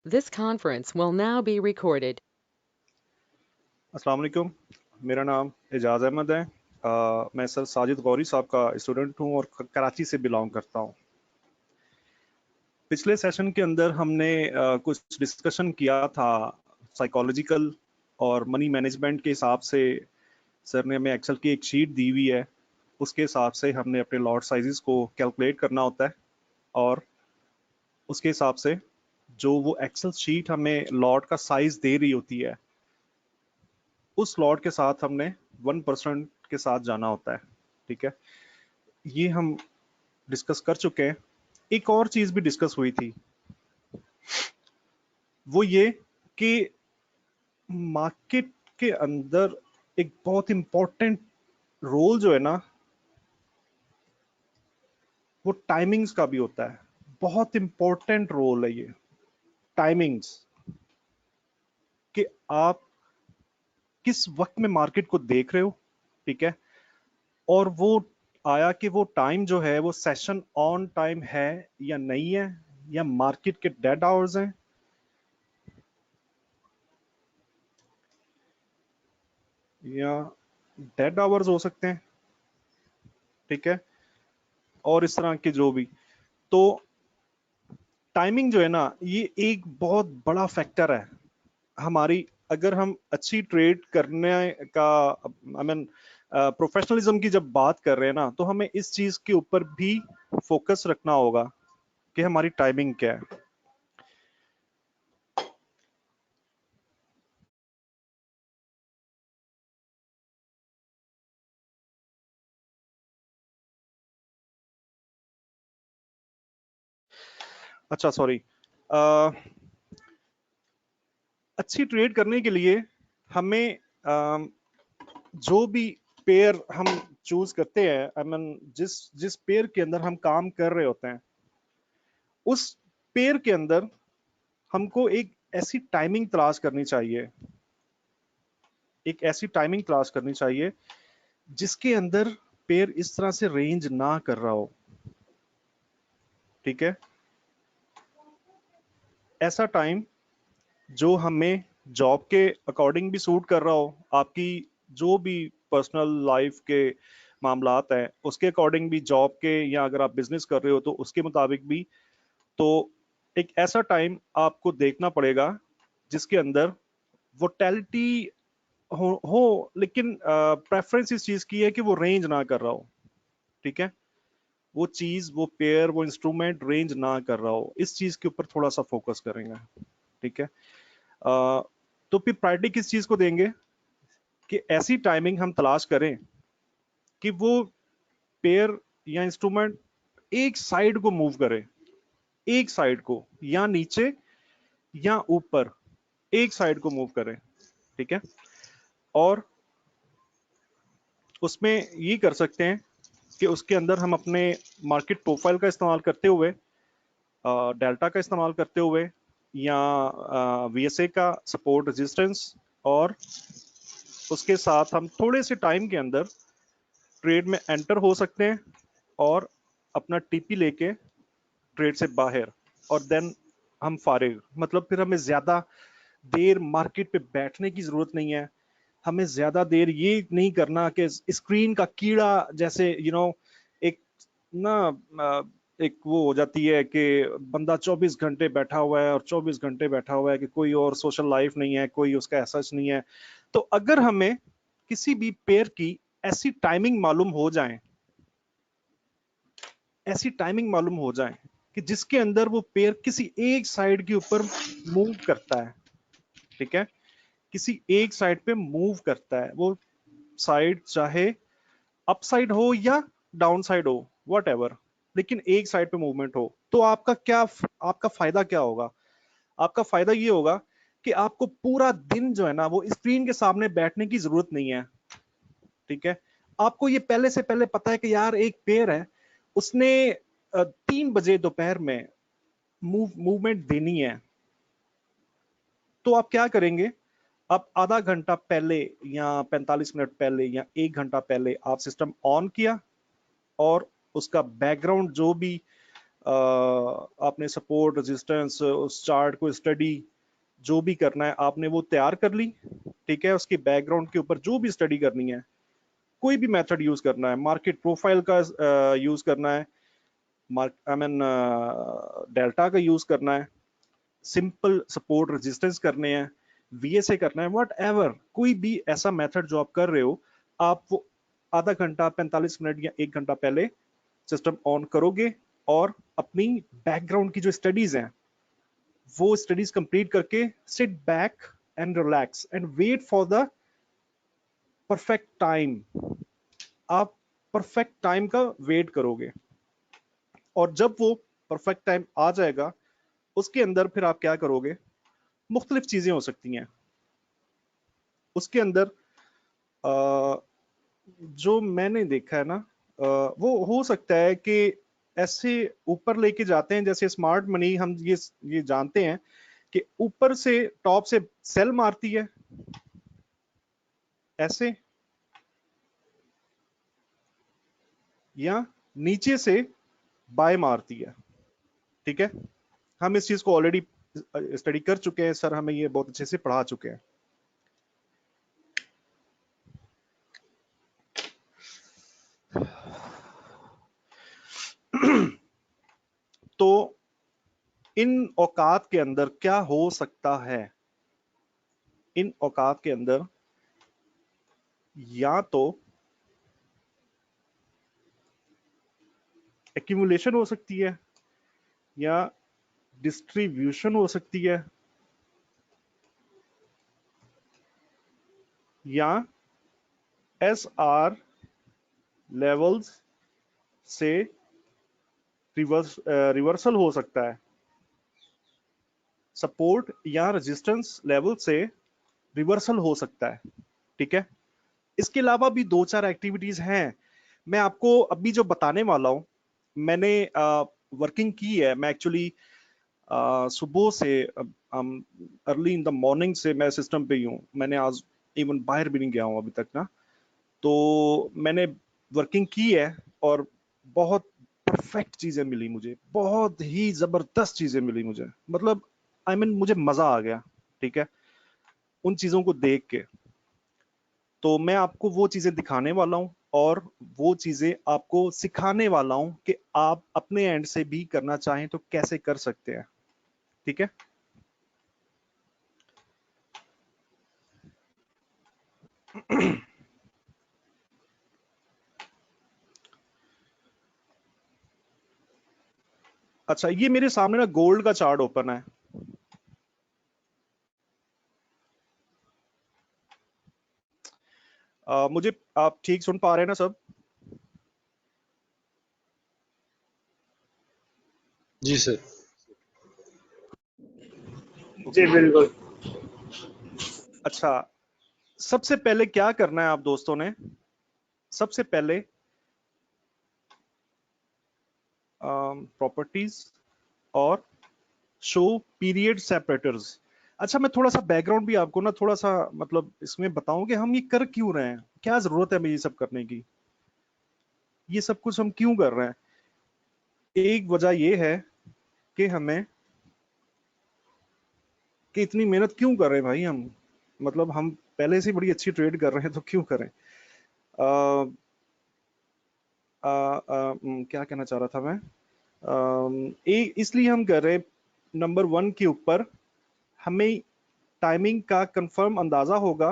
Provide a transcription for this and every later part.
This conference will now be recorded. अस्सलाम वालेकुम। मेरा नाम एजाज अहमद है। मैं सर साजिद गौरी साहब का स्टूडेंट हूं और कराची से बिलोंग करता हूं। पिछले सेशन के अंदर हमने कुछ डिस्कशन किया था साइकोलॉजिकल और मनी मैनेजमेंट के हिसाब से। सर ने हमें एक्सेल की एक शीट दी हुई है, उसके हिसाब से हमने अपने लॉट साइजेस को कैलकुलेट करना होता है और उसके हिसाब से जो वो एक्सेल शीट हमें लॉट का साइज दे रही होती है उस लॉट के साथ हमने 1% के साथ जाना होता है। ठीक है, ये हम डिस्कस कर चुके हैं। एक और चीज भी डिस्कस हुई थी, वो ये कि मार्केट के अंदर एक बहुत इंपॉर्टेंट रोल जो है ना, वो टाइमिंग्स का भी होता है। बहुत इंपॉर्टेंट रोल है ये टाइमिंग्स, कि आप किस वक्त में मार्केट को देख रहे हो। ठीक है, और वो आया कि वो टाइम जो है वो सेशन ऑन टाइम है या नहीं है, या मार्केट के डेड आवर्स हैं, या डेड आवर्स हो सकते हैं। ठीक है, और इस तरह के जो भी, तो टाइमिंग जो है ना, ये एक बहुत बड़ा फैक्टर है हमारी। अगर हम अच्छी ट्रेड करने का, आई मीन प्रोफेशनलिज्म की जब बात कर रहे हैं ना, तो हमें इस चीज के ऊपर भी फोकस रखना होगा कि हमारी टाइमिंग क्या है। अच्छा, सॉरी। अच्छी ट्रेड करने के लिए हमें जो भी पेयर हम चूज करते हैं, आई मीन जिस जिस पेयर के अंदर हम काम कर रहे होते हैं, उस पेयर के अंदर हमको एक ऐसी टाइमिंग तलाश करनी चाहिए, एक ऐसी टाइमिंग तलाश करनी चाहिए जिसके अंदर पेयर इस तरह से रेंज ना कर रहा हो। ठीक है, ऐसा टाइम जो हमें जॉब के अकॉर्डिंग भी सूट कर रहा हो, आपकी जो भी पर्सनल लाइफ के मामलात हैं उसके अकॉर्डिंग भी, जॉब के, या अगर आप बिजनेस कर रहे हो तो उसके मुताबिक भी। तो एक ऐसा टाइम आपको देखना पड़ेगा जिसके अंदर वोटेलिटी हो, लेकिन प्रेफरेंस इस चीज की है कि वो रेंज ना कर रहा हो। ठीक है, वो चीज, वो पेयर, वो इंस्ट्रूमेंट रेंज ना कर रहा हो, इस चीज के ऊपर थोड़ा सा फोकस करेंगे। ठीक है, तो फिर प्रायोरिटी किस चीज को देंगे कि ऐसी टाइमिंग हम तलाश करें कि वो पेयर या इंस्ट्रूमेंट एक साइड को मूव करे, एक साइड को, या नीचे या ऊपर, एक साइड को मूव करे। ठीक है, और उसमें ये कर सकते हैं कि उसके अंदर हम अपने मार्केट प्रोफाइल का इस्तेमाल करते हुए, डेल्टा का इस्तेमाल करते हुए, या वीएसए का सपोर्ट रेजिस्टेंस, और उसके साथ हम थोड़े से टाइम के अंदर ट्रेड में एंटर हो सकते हैं और अपना टीपी लेके ट्रेड से बाहर, और देन हम फारिग, मतलब फिर हमें ज्यादा देर मार्केट पे बैठने की जरूरत नहीं है। हमें ज्यादा देर ये नहीं करना कि स्क्रीन का कीड़ा जैसे एक ना एक वो हो जाती है कि बंदा 24 घंटे बैठा हुआ है, और 24 घंटे बैठा हुआ है कि कोई और सोशल लाइफ नहीं है, कोई उसका ऐसा नहीं है। तो अगर हमें किसी भी पेयर की ऐसी टाइमिंग मालूम हो जाए, ऐसी टाइमिंग मालूम हो जाए कि जिसके अंदर वो पेयर किसी एक साइड के ऊपर मूव करता है। ठीक है, किसी एक साइड पे मूव करता है, वो साइड चाहे अप साइड हो या डाउन साइड हो, वट एवर, लेकिन एक साइड पे मूवमेंट हो, तो आपका फायदा क्या होगा? आपका फायदा ये होगा कि आपको पूरा दिन जो है ना, वो स्क्रीन के सामने बैठने की जरूरत नहीं है। ठीक है, आपको ये पहले से पहले पता है कि यार एक पेयर है, उसने 3 बजे दोपहर में मूवमेंट देनी है। तो आप क्या करेंगे? आप आधा घंटा पहले, या 45 मिनट पहले, या 1 घंटा पहले आप सिस्टम ऑन किया, और उसका बैकग्राउंड जो भी आपने सपोर्ट, रेजिस्टेंस, उस चार्ट को स्टडी जो भी करना है आपने वो तैयार कर ली, ठीक है। उसकी बैकग्राउंड के ऊपर जो भी स्टडी करनी है, कोई भी मेथड यूज करना है, मार्केट प्रोफाइल का यूज करना है, आई मीन डेल्टा का यूज करना है, सिंपल सपोर्ट रेजिस्टेंस करने हैं, वीएसए करना है, वट एवर, कोई भी ऐसा मेथड जो आप कर रहे हो, आप वो आधा घंटा, 45 मिनट या 1 घंटा पहले सिस्टम ऑन करोगे और अपनी बैकग्राउंड की जो स्टडीज हैं वो स्टडीज कंप्लीट करके sit back and relax and wait for the perfect time. आप परफेक्ट टाइम का वेट करोगे और जब वो परफेक्ट टाइम आ जाएगा उसके अंदर फिर आप क्या करोगे, मुख्तलिफ चीजें हो सकती हैं उसके अंदर। जो मैंने देखा है ना, वो हो सकता है कि ऐसे ऊपर लेके जाते हैं, जैसे स्मार्ट मनी हम ये जानते हैं कि ऊपर से टॉप से सेल मारती है ऐसे, या नीचे से बाय मारती है, ठीक है। हम इस चीज को ऑलरेडी स्टडी कर चुके हैं सर, हमें ये बहुत अच्छे से पढ़ा चुके हैं। तो इन औकात के अंदर क्या हो सकता है, इन औकात के अंदर या तो एक्यूमुलेशन हो सकती है या डिस्ट्रीब्यूशन हो सकती है या एसआर लेवल्स से रिवर्सल हो सकता है, सपोर्ट या रेजिस्टेंस लेवल से रिवर्सल हो सकता है, ठीक है। इसके अलावा भी 2-4 एक्टिविटीज हैं, मैं आपको अभी जो बताने वाला हूं, मैंने वर्किंग की है। मैं एक्चुअली सुबह से अर्ली इन द मॉर्निंग से मैं सिस्टम पे ही हूँ, मैंने आज इवन बाहर भी नहीं गया हूँ अभी तक ना। तो मैंने वर्किंग की है और बहुत परफेक्ट चीजें मिली मुझे, बहुत ही जबरदस्त चीजें मिली मुझे, मतलब आई मीन मुझे मजा आ गया, ठीक है, उन चीजों को देख के। तो मैं आपको वो चीजें दिखाने वाला हूं और वो चीजें आपको सिखाने वाला हूं कि आप अपने एंड से भी करना चाहें तो कैसे कर सकते हैं, ठीक है। अच्छा, ये मेरे सामने ना गोल्ड का चार्ट ओपन है। मुझे आप ठीक सुन पा रहे हैं ना सब? जी सर। जी बिल्कुल। अच्छा, सबसे पहले क्या करना है आप दोस्तों ने, सबसे पहले प्रॉपर्टीज और शो पीरियड सेपरेटर्स। अच्छा, मैं थोड़ा सा बैकग्राउंड भी आपको ना थोड़ा सा मतलब इसमें बताऊं कि हम ये कर क्यों रहे हैं, क्या जरूरत है हमें ये सब करने की, ये सब कुछ हम क्यों कर रहे हैं। एक वजह ये है कि हमें कि इतनी मेहनत क्यों कर रहे हैं भाई हम, मतलब हम पहले से बड़ी अच्छी ट्रेड कर रहे हैं तो क्यों करें। क्या कहना चाह रहा था मैं, इसलिए हम कर रहे हैं, नंबर 1 के ऊपर हमें टाइमिंग का कंफर्म अंदाजा होगा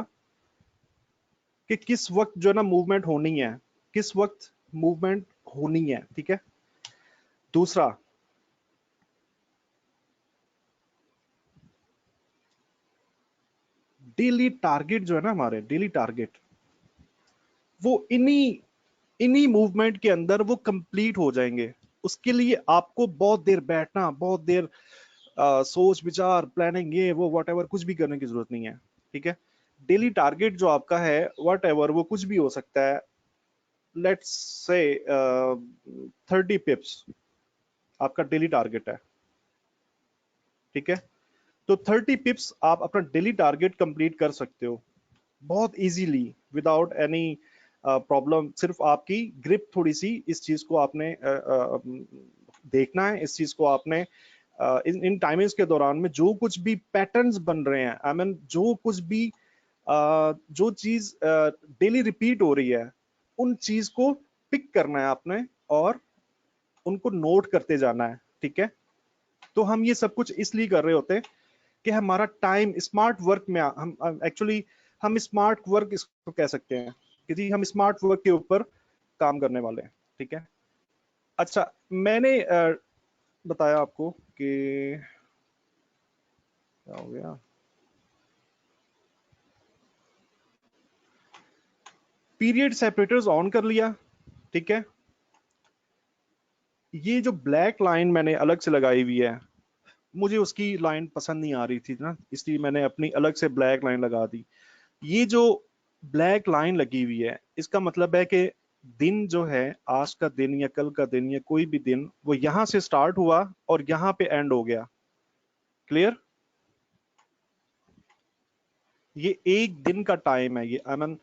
कि किस वक्त जो है ना मूवमेंट होनी है, किस वक्त मूवमेंट होनी है, ठीक है। दूसरा, डेली टारगेट जो है ना, हमारे डेली टारगेट वो इन्हीं इन्हीं मूवमेंट के अंदर वो कंप्लीट हो जाएंगे। उसके लिए आपको बहुत देर बैठना, बहुत देर सोच विचार प्लानिंग ये वो वट एवर कुछ भी करने की जरूरत नहीं है, ठीक है। डेली टारगेट जो आपका है वट एवर वो कुछ भी हो सकता है, लेट्स से 30 पिप्स आपका डेली टारगेट है, ठीक है। तो 30 पिप्स आप अपना डेली टारगेट कंप्लीट कर सकते हो बहुत इजीली विदाउट एनी प्रॉब्लम। सिर्फ आपकी ग्रिप थोड़ी सी, इस चीज को आपने देखना है इस चीज को आपने इन टाइमिंग्स के दौरान में जो कुछ भी पैटर्न्स बन रहे हैं, आई मीन जो कुछ भी जो चीज डेली रिपीट हो रही है, उन चीज को पिक करना है आपने और उनको नोट करते जाना है, ठीक है। तो हम ये सब कुछ इसलिए कर रहे होते हैं कि हमारा टाइम स्मार्ट वर्क में हम एक्चुअली हम स्मार्ट वर्क इसको कह सकते हैं कि जी हम स्मार्ट वर्क के ऊपर काम करने वाले हैं, ठीक है। अच्छा, मैंने बताया आपको कि क्या हो गया, पीरियड सेपरेटर्स ऑन कर लिया, ठीक है। ये जो ब्लैक लाइन मैंने अलग से लगाई हुई है, मुझे उसकी लाइन पसंद नहीं आ रही थी ना, इसलिए मैंने अपनी अलग से ब्लैक लाइन लगा दी। ये जो ब्लैक लाइन लगी हुई है, इसका मतलब है कि दिन जो है, आज का दिन या कल का दिन या कोई भी दिन, वो यहां से स्टार्ट हुआ और यहां पे एंड हो गया। क्लियर? ये एक दिन का टाइम है, ये आई मीन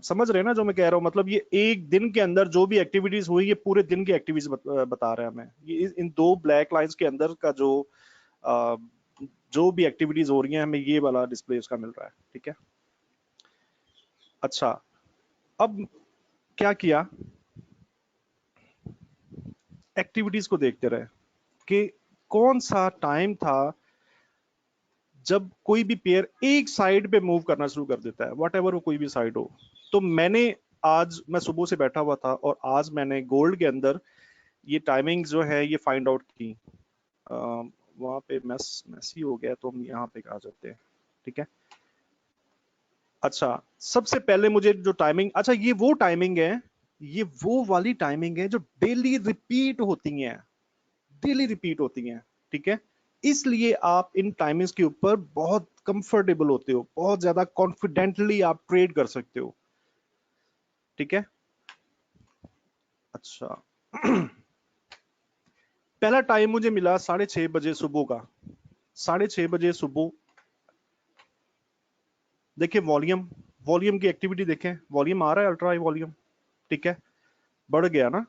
समझ रहे हैं ना जो मैं कह रहा हूं, मतलब ये एक दिन के अंदर जो भी एक्टिविटीज हुई, ये पूरे दिन की एक्टिविटीज बता रहा है हमें। ये इन दो ब्लैक लाइंस के अंदर का जो भी एक्टिविटीज हो रही हैं, हमें ये वाला डिस्प्ले उसका मिल रहा है, ठीक है। अच्छा, अब क्या किया, एक्टिविटीज को देखते रहे कि कौन सा टाइम था जब कोई भी पेयर एक साइड पे मूव करना शुरू कर देता है, वट एवर वो कोई भी साइड हो। तो आज मैं सुबह से बैठा हुआ था और आज मैंने गोल्ड के अंदर ये टाइमिंग जो है ये फाइंड आउट की। वहां पे मैसी हो गया, तो हम यहाँ पे आ जाते हैं, ठीक है। अच्छा, सबसे पहले मुझे जो टाइमिंग, अच्छा ये वो टाइमिंग है, ये वो वाली टाइमिंग है जो डेली रिपीट होती हैं, डेली रिपीट होती हैं, ठीक है। इसलिए आप इन टाइमिंग्स के ऊपर बहुत कंफर्टेबल होते हो, बहुत ज्यादा कॉन्फिडेंटली आप ट्रेड कर सकते हो, ठीक है। अच्छा पहला टाइम मुझे मिला 6:30 बजे सुबह का, 6:30 बजे सुबह। देखिए वॉल्यूम, वॉल्यूम की एक्टिविटी देखें, वॉल्यूम आ रहा है, अल्ट्रा हाई वॉल्यूम, ठीक है, बढ़ गया ना।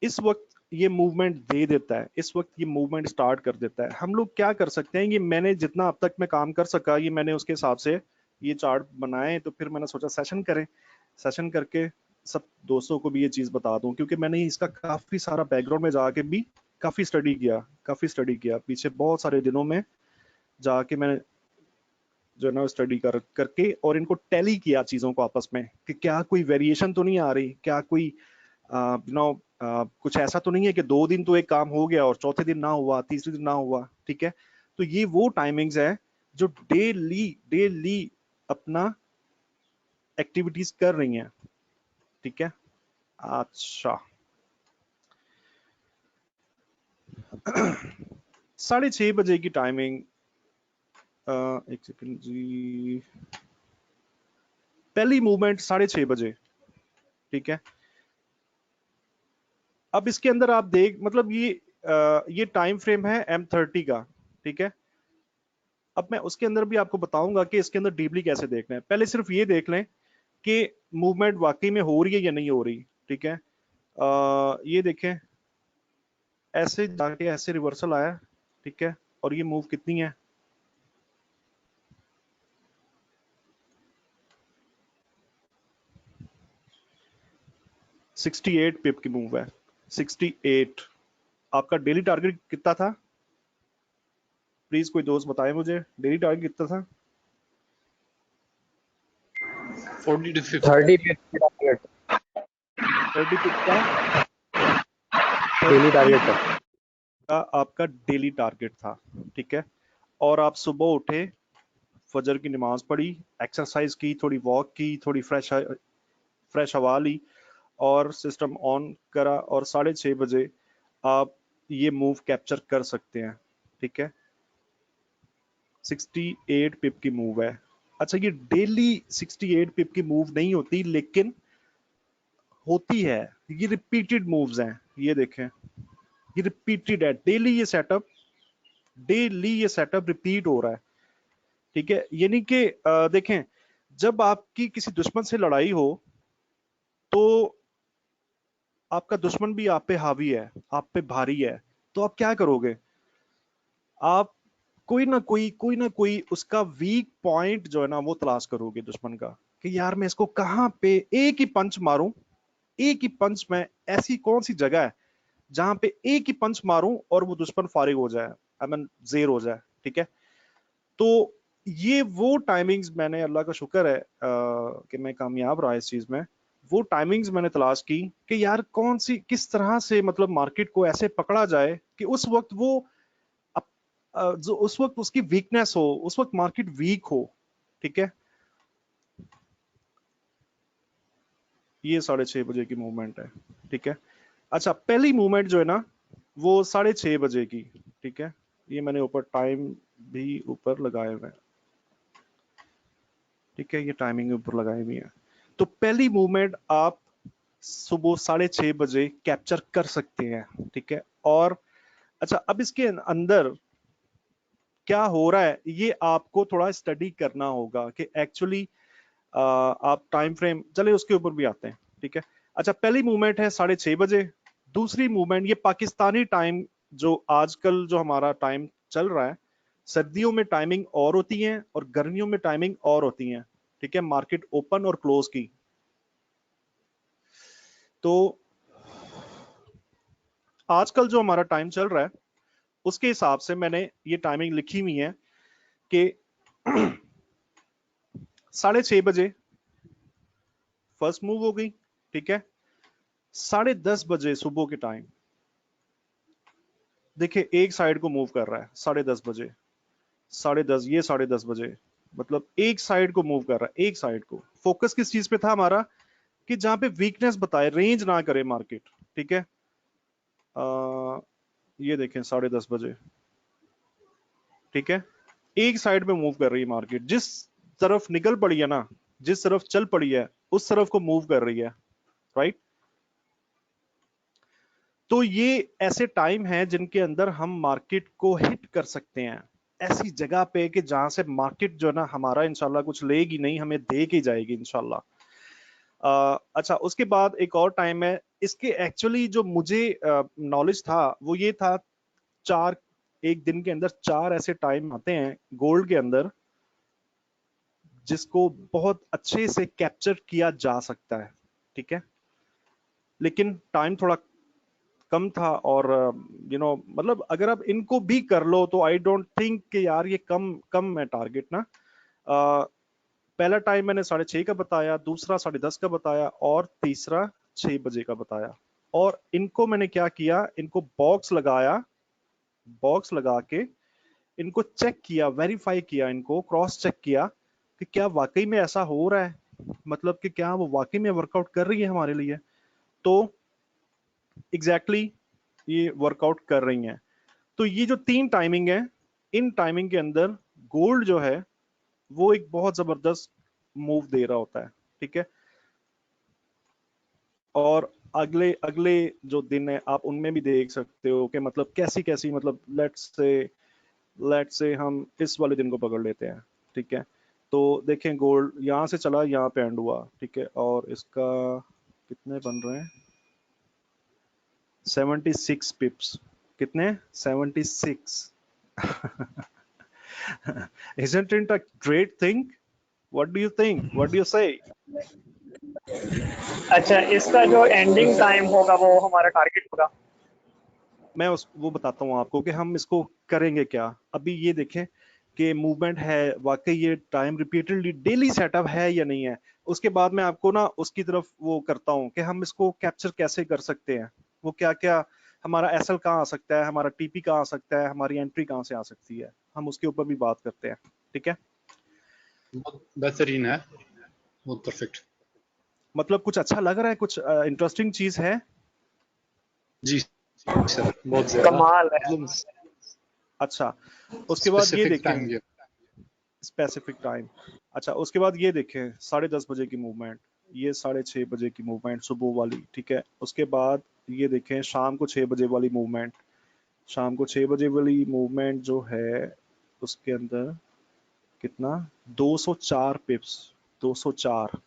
इस वक्त ये मूवमेंट दे देता है, इस वक्त ये मूवमेंट स्टार्ट कर देता है। हम लोग क्या कर सकते हैं, ये मैंने जितना अब तक मैं काम कर सका, ये मैंने उसके हिसाब से ये चार्ट बनाए, तो फिर मैंने सोचा सेशन करें, सेशन करके सब दोस्तों को भी ये चीज बता दूं, क्योंकि मैंने इसका काफी सारा बैकग्राउंड में जाके भी काफी स्टडी किया पीछे बहुत सारे दिनों में जाके मैंने जो है ना स्टडी करके और इनको टैली किया चीजों को आपस में कि क्या कोई वेरिएशन तो नहीं आ रही, क्या कोई कुछ ऐसा तो नहीं है कि 2 दिन तो एक काम हो गया और चौथे दिन ना हुआ, तीसरे दिन ना हुआ, ठीक है। तो ये वो टाइमिंग्स है जो डेली डेली अपना एक्टिविटीज कर रही हैं, ठीक है। अच्छा 6:30 बजे की टाइमिंग, एक सेकंड जी, पहली मूवमेंट 6:30 बजे, ठीक है। अब इसके अंदर आप देख, मतलब ये टाइम फ्रेम है M30 का, ठीक है। अब मैं उसके अंदर भी आपको बताऊंगा कि इसके अंदर डीपली कैसे देखना है। पहले सिर्फ ये देख लें कि मूवमेंट वाकई में हो रही है या नहीं हो रही, ठीक है। ये देखें, ऐसे जाके ऐसे रिवर्सल आया, ठीक है, और ये मूव कितनी है, $68 पिप की मूव है, 68। आपका डेली टारगेट कितना था, प्लीज कोई दोस्त बताए मुझे, डेली टारगेट कितना था? 40 to 50 30 टारगेट 30 पिप का डेली टारगेट था। आपका डेली टारगेट था, ठीक है। और आप सुबह उठे, फजर की नमाज पढ़ी, एक्सरसाइज की, थोड़ी वॉक की, थोड़ी फ्रेश हवा ली और सिस्टम ऑन करा, और 6:30 बजे आप ये मूव कैप्चर कर सकते हैं, ठीक है। 68 पिप की मूव है। अच्छा, ये डेली 68 पिप की मूव नहीं होती, लेकिन होती है, ये रिपीटेड मूव्स हैं, ये देखें, ये रिपीटेड है, डेली ये सेटअप रिपीट हो रहा है, ठीक है। यानी कि देखें, जब आपकी किसी दुश्मन से लड़ाई हो तो आपका दुश्मन भी आप पे हावी है, आप पे भारी है, तो आप क्या करोगे? आप कोई ना कोई उसका वीक पॉइंट जो है ना वो तलाश करोगे दुश्मन का, कि यार मैं इसको कहां पे एक ही पंच मारूं, एक ही पंच में ऐसी कौन सी जगह है जहां पे एक ही पंच मारूं और वो दुश्मन फारिग हो जाए, आई मीन जेर हो जाए। ठीक है, तो ये वो टाइमिंग्स, मैंने अल्लाह का शुक्र है कि मैं कामयाब रहा इस चीज में। वो टाइमिंग्स मैंने तलाश की कि यार कौन सी किस तरह से मतलब मार्केट को ऐसे पकड़ा जाए कि उस वक्त वो जो उस वक्त उसकी वीकनेस हो, उस वक्त मार्केट वीक हो। ठीक है, ये 6:30 बजे की मूवमेंट है। ठीक है, अच्छा पहली मूवमेंट जो है ना वो 6:30 बजे की। ठीक है, ये मैंने ऊपर टाइम भी ऊपर लगाए हुए हैं। ठीक है, ये टाइमिंग ऊपर लगाई हुई है। तो पहली मूवमेंट आप सुबह 6:30 बजे कैप्चर कर सकते हैं। ठीक है, और अच्छा अब इसके अंदर क्या हो रहा है ये आपको थोड़ा स्टडी करना होगा कि एक्चुअली आप टाइम फ्रेम, चले उसके ऊपर भी आते हैं। ठीक है, अच्छा पहली मूवमेंट है 6:30 बजे। दूसरी मूवमेंट ये पाकिस्तानी टाइम, जो आजकल जो हमारा टाइम चल रहा है, सर्दियों में टाइमिंग और होती है और गर्मियों में टाइमिंग और होती है। ठीक है, मार्केट ओपन और क्लोज की। तो आजकल जो हमारा टाइम चल रहा है उसके हिसाब से मैंने ये टाइमिंग लिखी हुई है कि 6:30 बजे फर्स्ट मूव हो गई। ठीक है, 10:30 बजे सुबह के टाइम देखिए एक साइड को मूव कर रहा है। 10:30 बजे, 10:30, ये 10:30 बजे, मतलब एक साइड को मूव कर रहा है, एक साइड को। फोकस किस चीज पे था हमारा, कि जहां पे वीकनेस बताए, रेंज ना करे मार्केट। ठीक है, ये देखें 10:30 बजे। ठीक है, एक साइड पे मूव कर रही है मार्केट, जिस तरफ निकल पड़ी है ना, जिस तरफ चल पड़ी है उस तरफ को मूव कर रही है। राइट, तो ये ऐसे टाइम है जिनके अंदर हम मार्केट को हिट कर सकते हैं, ऐसी जगह पे कि जहां से मार्केट जो है ना हमारा इंशाल्लाह कुछ लेगी नहीं, हमें दे के जाएगी इंशाल्लाह। अच्छा उसके बाद एक और टाइम है, इसके एक्चुअली जो मुझे नॉलेज था वो ये था, चार, एक दिन के अंदर 4 ऐसे टाइम आते हैं गोल्ड के अंदर जिसको बहुत अच्छे से कैप्चर किया जा सकता है। ठीक है, लेकिन टाइम थोड़ा कम था, और मतलब अगर आप इनको भी कर लो तो आई डोंट थिंक कि यार ये कम कम है टारगेट ना। पहला टाइम मैंने 6:30 का बताया, दूसरा 10:30 का बताया, और तीसरा 6 बजे का बताया। और इनको मैंने क्या किया, इनको बॉक्स लगाया, बॉक्स लगा के इनको चेक किया, वेरीफाई किया, इनको क्रॉस चेक किया कि क्या वाकई में ऐसा हो रहा है, मतलब कि क्या वो वाकई में वर्कआउट कर रही है हमारे लिए। तो एग्जैक्टली ये वर्कआउट कर रही हैं। तो ये जो 3 टाइमिंग है, इन टाइमिंग के अंदर गोल्ड जो है वो एक बहुत जबरदस्त मूव दे रहा होता है। ठीक है, और अगले अगले जो दिन है आप उनमें भी देख सकते हो कि मतलब कैसी कैसी, मतलब लेट्स से हम इस वाले दिन को पकड़ लेते हैं। ठीक है, तो देखें गोल्ड यहाँ से चला, यहाँ पे एंड हुआ। ठीक है, और इसका कितने बन रहे हैं, 76 पिप्स। कितने, 76। Isn't it a great thing? What do you think? What do you say? अच्छा, इसका जो एंडिंग टाइम होगा वो हमारा टारगेट होगा। मैं वो बताता हूँ आपको कि हम इसको करेंगे क्या। अभी ये देखें कि मूवमेंट है, वाकई ये टाइम रिपीटेडली डेली सेटअप है या नहीं है। उसके बाद मैं आपको ना उसकी तरफ वो करता हूँ कि हम इसको कैप्चर कैसे कर सकते हैं, वो क्या क्या हमारा एसएल कहाँ आ सकता है, हमारा टीपी कहाँ आ सकता है, हमारी एंट्री कहाँ से आ सकती है, हम उसके ऊपर भी बात करते हैं। ठीक है, बहुत बेहतरीन है, बहुत परफेक्ट। मतलब कुछ अच्छा लग रहा है, कुछ इंटरेस्टिंग चीज है। जी सर, बहुत ज्यादा, कमाल है। मतलब अच्छा उसके बाद ये स्पेसिफिक टाइम देखें, ये। Specific time. अच्छा उसके बाद ये देखें 10:30 बजे की मूवमेंट, ये 6:30 बजे की मूवमेंट सुबह वाली। ठीक है, उसके बाद ये देखें शाम को 6 बजे वाली मूवमेंट। शाम को 6 बजे वाली मूवमेंट जो है उसके अंदर कितना, 204 पिप्स, 204।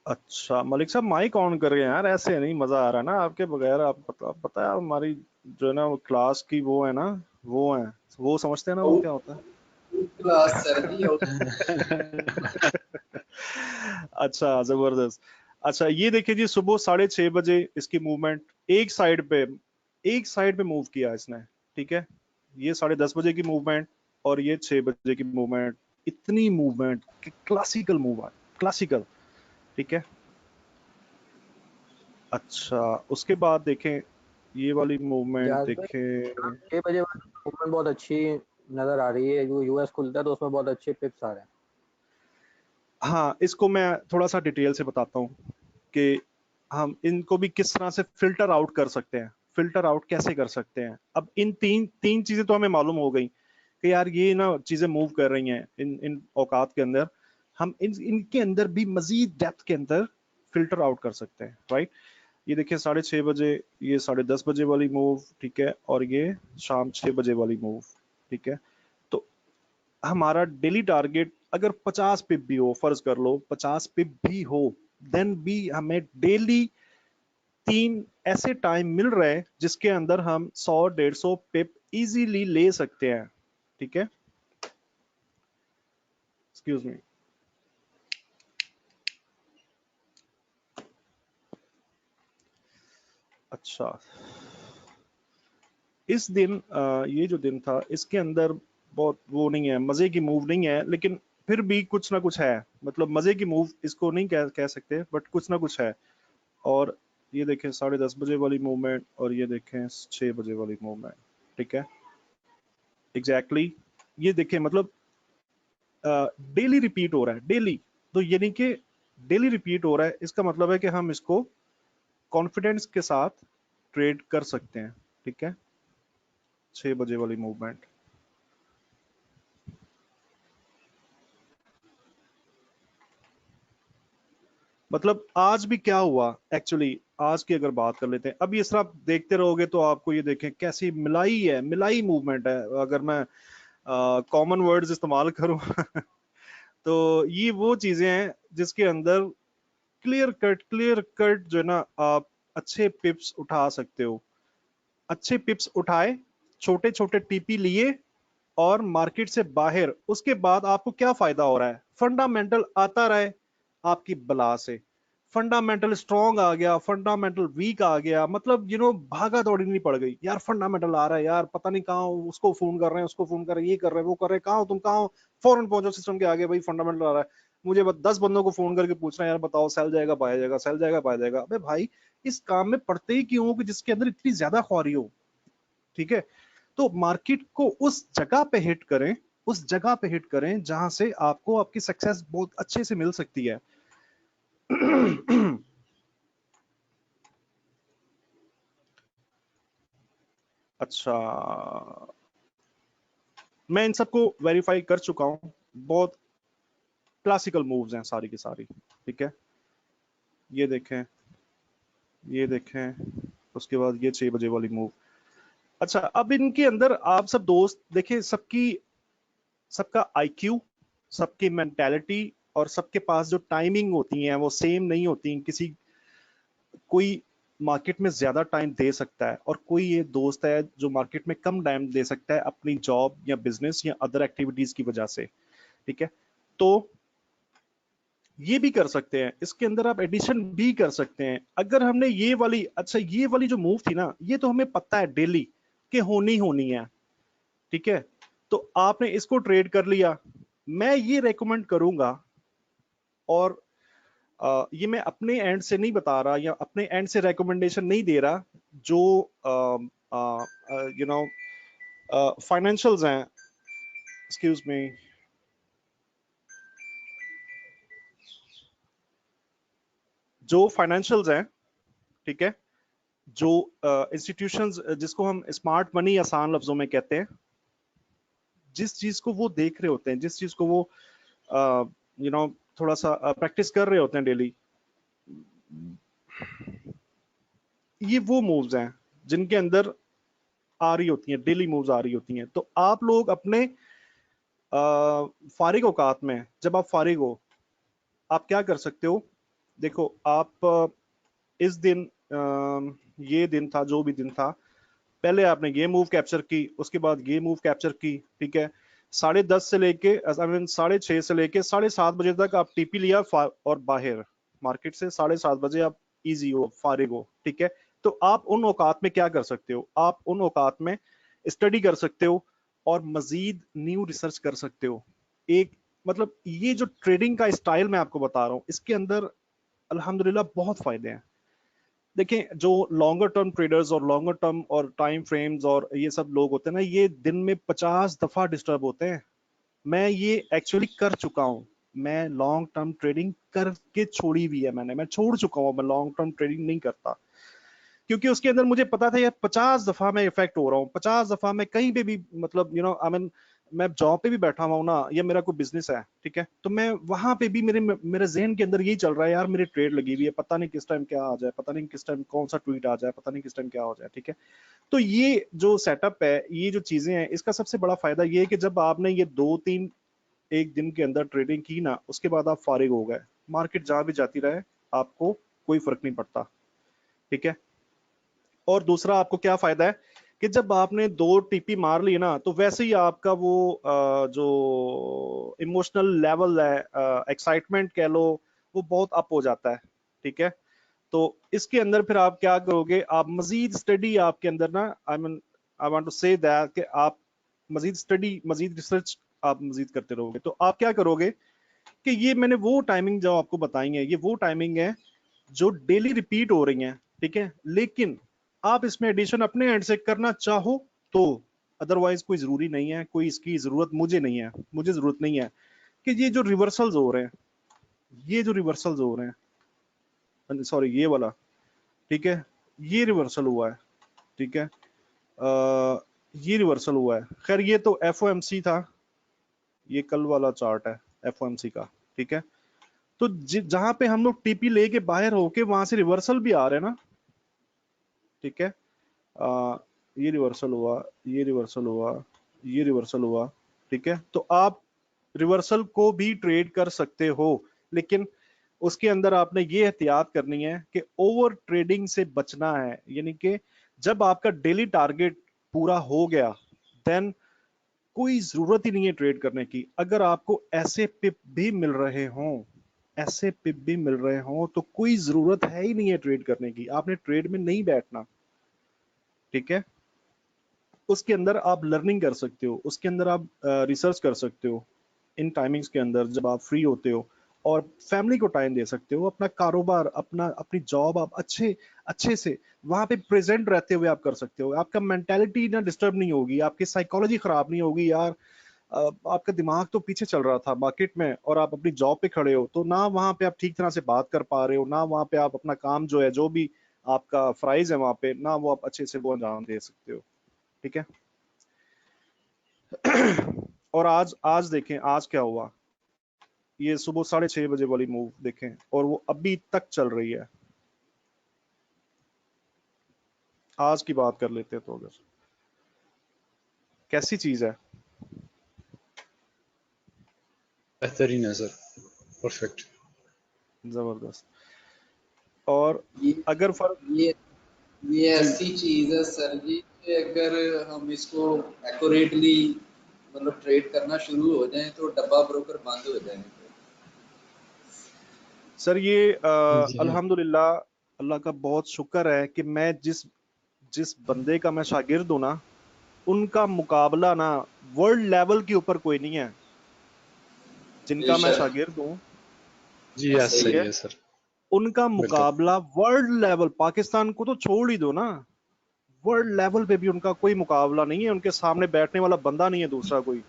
अच्छा मलिक साहब माइक ऑन कर रहे हैं यार, ऐसे नहीं मजा आ रहा ना आपके बगैर। आप पता है हमारी जो है ना वो क्लास की वो है ना, वो है, वो समझते हैं ना वो क्या होता है। क्लास सर नहीं हो अच्छा जबरदस्त। अच्छा ये देखिए जी, सुबह 6:30 बजे इसकी मूवमेंट एक साइड पे मूव किया इसने, ठीक है। ये 10:30 बजे की मूवमेंट और ये 6 बजे की मूवमेंट, इतनी मूवमेंट, क्लासिकल मूव है, क्लासिकल, ठीक है। अच्छा उसके बाद देखें ये वाली मूवमेंट जहाज भाई देखें। 6 बजे वाली मूवमेंट बहुत अच्छी नजर आ रही है। जो यूएस खुलता है तो उसमें बहुत अच्छे पिप्स आ रहे हैं। हाँ इसको मैं थोड़ा सा डिटेल से बताता हूँ कि हम इनको भी किस तरह से फिल्टर आउट कर सकते हैं, फिल्टर आउट कैसे कर सकते हैं। अब इन तीन तीन चीजें तो हमें मालूम हो गई कि यार ये ना चीजें मूव कर रही हैं इन इन औकात के अंदर। हम इनके अंदर भी मजीद डेप्थ के अंदर फिल्टर आउट कर सकते हैं, राइट। ये देखिए 6:30 बजे, ये 10:30 बजे वाली मूव, ठीक है, और ये शाम 6 बजे वाली मूव, ठीक है। तो हमारा डेली टारगेट अगर 50 पिप भी हो, फर्ज कर लो 50 पिप भी हो, देन भी हमें डेली 3 ऐसे टाइम मिल रहे हैं जिसके अंदर हम 100-150 पिप इजीली ले सकते हैं, ठीक है। Excuse me. अच्छा इस दिन ये जो दिन था इसके अंदर बहुत वो नहीं है, मजे की मूव नहीं है, लेकिन फिर भी कुछ ना कुछ है। मतलब मजे की मूव इसको नहीं कह सकते, बट कुछ ना कुछ है। और ये देखें 10:30 बजे वाली मूवमेंट और ये देखें 6 बजे वाली मूवमेंट, ठीक है। एग्जैक्टली ये देखें, मतलब डेली रिपीट हो रहा है, डेली। तो यानी कि डेली रिपीट हो रहा है, इसका मतलब है कि हम इसको कॉन्फिडेंस के साथ ट्रेड कर सकते हैं, ठीक है। 6 बजे वाली मूवमेंट, मतलब आज भी क्या हुआ एक्चुअली, आज की अगर बात कर लेते हैं। अब ये सब आप देखते रहोगे तो आपको ये देखें कैसी मिलाई है, मिलाई मूवमेंट है। अगर मैं कॉमन वर्ड्स इस्तेमाल करूं तो ये वो चीजें हैं जिसके अंदर क्लियर कट जो है ना आप अच्छे पिप्स उठा सकते हो। अच्छे पिप्स उठाए, छोटे छोटे टीपी लिए और मार्केट से बाहर, उसके बाद आपको क्या फायदा हो रहा है, फंडामेंटल आता रहे आपकी बला से। फंडामेंटल स्ट्रॉन्ग आ गया, फंडामेंटल वीक आ गया, मतलब भागा दौड़ी नहीं पड़ गई यार। फंडामेंटल आ रहा है यार, पता नहीं कहाँ हो, उसको फोन कर रहे हैं, उसको फोन कर रहे हैं, ये कर रहे हैं, वो कर रहे हैं, कहाँ हो तुम, कहाँ हो, फौरन पहुंचो सिस्टम के आगे, भाई फंडामेंटल आ रहा है। मुझे 10 बंदों को फोन करके पूछ रहे हैं यार बताओ सेल जाएगा पाया जाएगा, सेल जाएगा पाया जाएगा। अबे भाई इस काम में पड़ते ही क्यों हो कि जिसके अंदर इतनी ज्यादा ख्वारी हो, ठीक है। तो मार्केट को उस जगह पे हिट करें, उस जगह पे हिट करें जहां से आपको आपकी सक्सेस बहुत अच्छे से मिल सकती है। अच्छा मैं इन सबको वेरीफाई कर चुका हूं, बहुत क्लासिकल मूव्स हैं सारी की सारी, ठीक है। ये देखें, ये देखें, उसके बाद ये 6 बजे वाली मूव। अच्छा अब इनके अंदर आप सब दोस्त देखें, सबका आईक्यू, सबकी मेंटालिटी और सबके पास जो टाइमिंग होती है वो सेम नहीं होती। कोई मार्केट में ज्यादा टाइम दे सकता है और कोई ये दोस्त है जो मार्केट में कम टाइम दे सकता है अपनी जॉब या बिजनेस या अदर एक्टिविटीज की वजह से, ठीक है। तो ये भी कर सकते हैं, इसके अंदर आप एडिशन भी कर सकते हैं। अगर हमने ये वाली, अच्छा ये वाली जो मूव थी ना, ये तो हमें पता है डेली कि होनी है, ठीक है। तो आपने इसको ट्रेड कर लिया। मैं ये रेकमेंड करूंगा, और ये मैं अपने एंड से नहीं बता रहा या अपने एंड से रेकमेंडेशन नहीं दे रहा, जो फाइनेंशियल्स हैं, एक्सक्यूज मी, जो फाइनेंशियल्स हैं, ठीक है, जो इंस्टीट्यूशंस जिसको हम स्मार्ट मनी आसान लफ्जों में कहते हैं, जिस चीज को वो देख रहे होते हैं, जिस चीज को वो थोड़ा सा प्रैक्टिस कर रहे होते हैं डेली, ये वो मूव्स हैं जिनके अंदर आ रही होती हैं, डेली मूव्स आ रही होती हैं। तो आप लोग अपने फारिग औकात में, जब आप फारिग हो, आप क्या कर सकते हो, देखो आप इस दिन ये दिन था, जो भी दिन था, पहले आपने ये मूव कैप्चर की, उसके बाद ये मूव कैप्चर की, ठीक है। 10:30 से लेके आई मीन 6:30 से लेके 7:30 बजे तक आप टीपी लिया और बाहर मार्केट से 7:30 बजे आप इजी हो, फारिग हो, ठीक है। तो आप उन औकात में क्या कर सकते हो, आप उन औकात में स्टडी कर सकते हो और मजीद न्यू रिसर्च कर सकते हो। एक मतलब ये जो ट्रेडिंग का स्टाइल मैं आपको बता रहा हूँ, इसके अंदर अल्हम्दुलिल्लाह बहुत फायदे हैं। देखें, जो लॉन्गर टर्म ट्रेडर्स और लॉन्गर टर्म और टाइम फ्रेम्स और ये सब लोग होते हैं ना, ये दिन में 50 दफा डिस्टर्ब होते हैं। मैं ये एक्चुअली कर चुका हूँ। मैं लॉन्ग टर्म ट्रेडिंग करके छोड़ी हुई है, मैं छोड़ चुका हूँ। मैं लॉन्ग टर्म ट्रेडिंग नहीं करता क्योंकि उसके अंदर मुझे पता था यार 50 दफा मैं इफेक्ट हो रहा हूँ, 50 दफा मैं कहीं पे भी, मतलब यू नो आई मीन मैं जॉब पे भी बैठा हुआ हूँ ना, या मेरा कोई बिजनेस है, ठीक है, तो मैं वहां पे भी मेरे जहन के अंदर यही चल रहा है, यार मेरी ट्रेड लगी हुई है, पता नहीं किस टाइम क्या आ जाए, पता नहीं किस टाइम कौन सा ट्वीट आ जाए, पता नहीं किस टाइम क्या हो जाए, ठीक है। तो ये जो सेटअप है, ये जो चीजें हैं, इसका सबसे बड़ा फायदा ये है कि जब आपने ये 2-3 एक दिन के अंदर ट्रेडिंग की ना, उसके बाद आप फारिग हो गए, मार्केट जहां भी जाती रहे आपको कोई फर्क नहीं पड़ता, ठीक है। और दूसरा आपको क्या फायदा है कि जब आपने 2 टीपी मार ली ना, तो वैसे ही आपका वो जो इमोशनल लेवल है, एक्साइटमेंट कह लो, वो बहुत अप हो जाता है, ठीक है। तो इसके अंदर फिर आप क्या करोगे, आप मजीद स्टडी आपके अंदर ना, I mean I want to say that कि आप मजीद स्टडी, मजीद रिसर्च आप मजीद करते रहोगे। तो आप क्या करोगे कि ये मैंने वो टाइमिंग जो आपको बताई है, ये वो टाइमिंग है जो डेली रिपीट हो रही हैं, ठीक है। लेकिन आप इसमें एडिशन अपने एंड से करना चाहो तो, अदरवाइज कोई जरूरी नहीं है, कोई इसकी जरूरत मुझे नहीं है, मुझे जरूरत नहीं है कि ये जो रिवर्सल्स हो रहे हैं, ये जो रिवर्सल्स हो रहे हैं, सॉरी ये वाला, ठीक है, ये रिवर्सल हुआ है, ठीक है, ये रिवर्सल हुआ है। खैर ये तो एफओएमसी था, ये कल वाला चार्ट है एफओएमसी का, ठीक है। तो जहां पे हम लोग टीपी लेके बाहर होके वहां से रिवर्सल भी आ रहे हैं ना, ठीक है, ये रिवर्सल हुआ, ये रिवर्सल हुआ, ये रिवर्सल हुआ, ठीक है। तो आप रिवर्सल को भी ट्रेड कर सकते हो, लेकिन उसके अंदर आपने ये एहतियात करनी है कि ओवर ट्रेडिंग से बचना है। यानी कि जब आपका डेली टारगेट पूरा हो गया, देन कोई जरूरत ही नहीं है ट्रेड करने की। अगर आपको ऐसे पिप भी मिल रहे हों, ऐसे पिप भी मिल रहे हों, तो कोई जरूरत है ही नहीं है ट्रेड करने की, आपने ट्रेड में नहीं बैठना, ठीक है। उसके अंदर आप लर्निंग कर सकते हो, उसके अंदर आप रिसर्च कर सकते हो, इन टाइमिंग्स के अंदर जब आप फ्री होते हो, और फैमिली को टाइम दे सकते हो, अपना कारोबार, अपनी जॉब आप अच्छे अच्छे से वहां पे प्रेजेंट रहते हुए आप कर सकते हो। आपका मेंटेलिटी ना डिस्टर्ब नहीं होगी, आपकी साइकोलॉजी खराब नहीं होगी यार। आपका दिमाग तो पीछे चल रहा था मार्केट में और आप अपनी जॉब पे खड़े हो, तो ना वहां पे आप ठीक तरह से बात कर पा रहे हो, ना वहां पे आप अपना काम जो है, जो भी आपका फ्राइज है वहां पे, ना वो आप अच्छे से वो अंजाम दे सकते हो, ठीक है। और आज आज देखें आज क्या हुआ, ये सुबह 6:30 बजे वाली मूव देखें, और वो अभी तक चल रही है। आज की बात कर लेते हैं, तो अगर कैसी चीज है, बेहतरीन है सर, परफेक्ट। जबरदस्त। और ये अगर फर्क ये ये जी, ऐसी चीज है सर जी कि अगर हम इसको एक्यूरेटली मतलब ट्रेड करना शुरू हो जाए तो डब्बा ब्रोकर बंद हो जाएंगे। सर ये जी अल्हम्दुलिल्लाह, अल्लाह का बहुत शुक्र है कि मैं जिस जिस बंदे का मैं शागिर्द हूं ना, उनका मुकाबला ना वर्ल्ड लेवल के ऊपर कोई नहीं है, जिनका मैं बेशक शागिर्द हूं, जी, ऐसा ठीक सही ही है, है सर। उनका बिल्कुल। मुकाबला वर्ल्ड लेवल, पाकिस्तान को तो छोड़ ही दो ना, वर्ल्ड लेवल पे भी उनका कोई मुकाबला नहीं है, उनके सामने बैठने वाला बंदा नहीं है दूसरा कोई,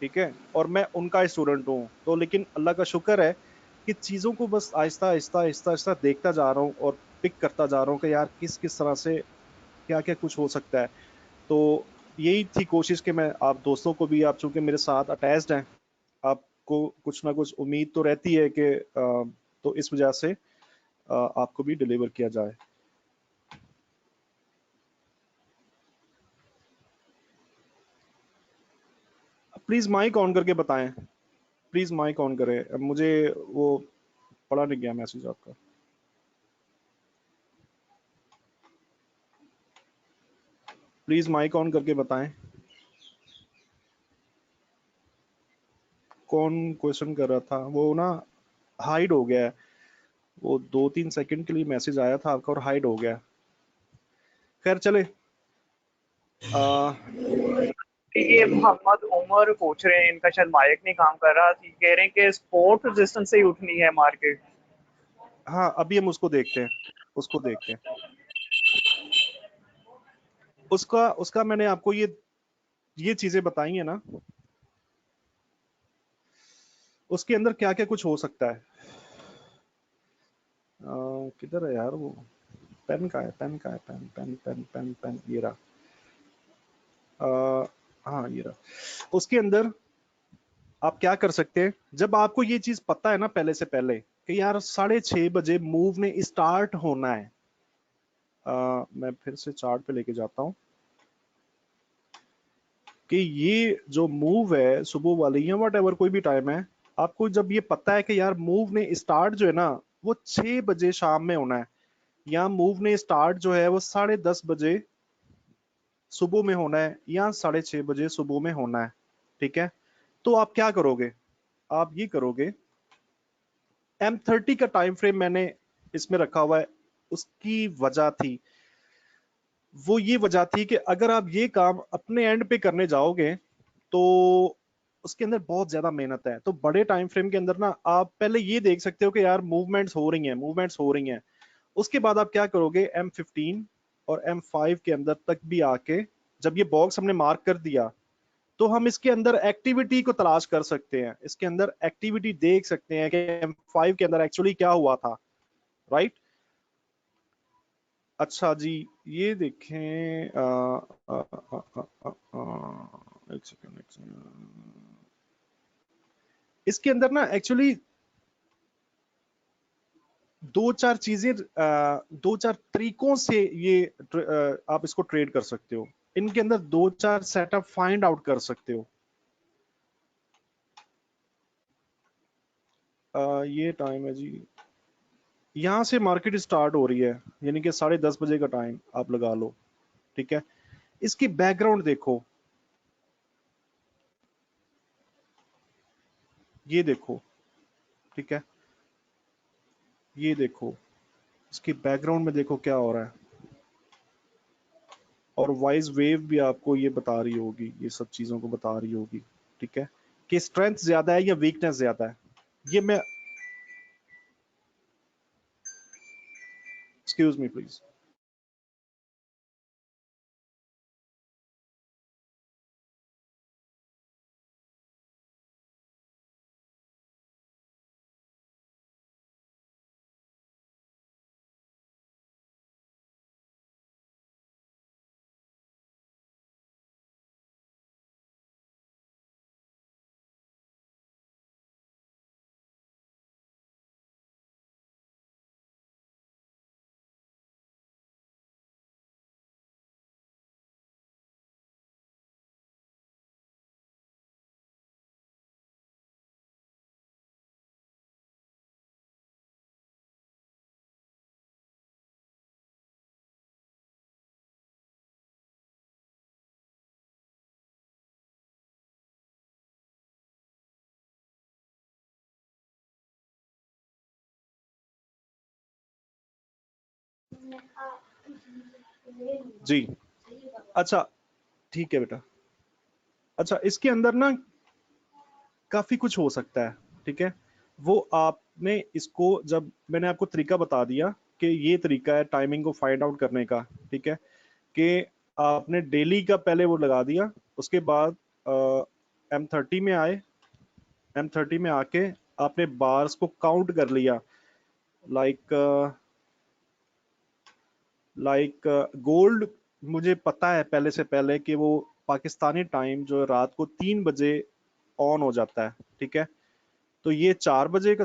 ठीक है। और मैं उनका स्टूडेंट हूँ, तो लेकिन अल्लाह का शुक्र है कि चीजों को बस आहिस्ता आहिस्ता आहिस्ता आहिस्ता देखता जा रहा हूँ और पिक करता जा रहा हूँ कि यार किस किस तरह से क्या क्या कुछ हो सकता है। तो यही थी कोशिश कि मैं आप दोस्तों को भी, आप चूंकि मेरे साथ अटैच्ड हैं, आपको कुछ ना कुछ उम्मीद तो रहती है कि तो इस वजह से आपको भी डिलीवर किया जाए। प्लीज माइक ऑन करके बताएं, प्लीज माइक ऑन करें, अब मुझे वो पढ़ा नहीं गया मैसेज आपका। प्लीज माइक ऑन करके बताएं कौन क्वेश्चन कर रहा था। वो ना हाइड हो गया है, वो 2-3 सेकंड के लिए मैसेज आया था आपका और हाइड हो गया। खैर चले। ये मोहम्मद उमर पूछ रहे हैं, इनका शायद माइक नहीं काम कर रहा थी, कह रहे हैं कि सपोर्ट रेजिस्टेंस से ही उठनी है मार्केट। हाँ अभी हम उसको देखते हैं, उसको देखते हैं। उसका मैंने आपको ये चीजें बताई है ना, उसके अंदर क्या क्या कुछ हो सकता है। किधर है यार वो पेन का है, पेन का है, pen pen pen pen pen ये रहा। हाँ ये रहा। उसके अंदर आप क्या कर सकते हैं, जब आपको ये चीज पता है ना पहले से पहले कि यार 6:30 बजे मूव ने स्टार्ट होना है। मैं फिर से चार्ट पे लेके जाता हूं कि ये जो मूव है सुबह वाली या वट एवर कोई भी टाइम है, आपको जब ये पता है कि यार मूव ने स्टार्ट जो है ना वो 6 बजे शाम में होना है, या मूव ने स्टार्ट जो है वो 10:30 बजे सुबह में होना है या 6:30 बजे सुबह में होना है, ठीक है। तो आप क्या करोगे, आप ये करोगे, M30 का टाइम फ्रेम मैंने इसमें रखा हुआ है। उसकी वजह थी, वो ये वजह थी कि अगर आप ये काम अपने एंड पे करने जाओगे तो उसके अंदर बहुत ज्यादा मेहनत है। तो बड़े टाइम फ्रेम के अंदर ना आप पहले ये देख सकते हो कि यार मूवमेंट्स हो रही हैं, मूवमेंट्स हो रही हैं। उसके बाद आप क्या करोगे, M15 और M5 के अंदर तक भी आके जब ये बॉक्स हमने मार्क कर दिया तो हम इसके अंदर एक्टिविटी को तलाश कर सकते हैं, इसके अंदर एक्टिविटी देख सकते हैं कि M5 के अंदर एक्चुअली क्या हुआ था, राइट। अच्छा जी, ये देखें एक सेकंड इसके अंदर ना एक्चुअली दो चार चीजें, दो चार तरीकों से ये आप इसको ट्रेड कर सकते हो। इनके अंदर दो चार सेटअप फाइंड आउट कर सकते हो। ये टाइम है जी, यहां से मार्केट स्टार्ट हो रही है, यानी कि 10:30 बजे का टाइम आप लगा लो, ठीक है। इसकी बैकग्राउंड देखो, ये देखो, ठीक है, ये देखो, इसकी बैकग्राउंड में देखो क्या हो रहा है। और वाइज वेव भी आपको ये बता रही होगी, ये सब चीजों को बता रही होगी, ठीक है, कि स्ट्रेंथ ज्यादा है या वीकनेस ज्यादा है। ये मैं, एक्सक्यूज मी प्लीज। जी अच्छा, ठीक है बेटा। अच्छा, इसके अंदर ना काफी कुछ हो सकता है, ठीक है। वो आपने इसको, जब मैंने आपको तरीका बता दिया कि ये तरीका है टाइमिंग को फाइंड आउट करने का, ठीक है, कि आपने डेली का पहले वो लगा दिया, उसके बाद M30 में आए, M30 में आके आपने बार्स को काउंट कर लिया, लाइक गोल्ड मुझे पता है पहले से पहले कि वो पाकिस्तानी टाइम जो रात को 3 बजे ऑन हो जाता है, ठीक है। तो ये 4 बजे का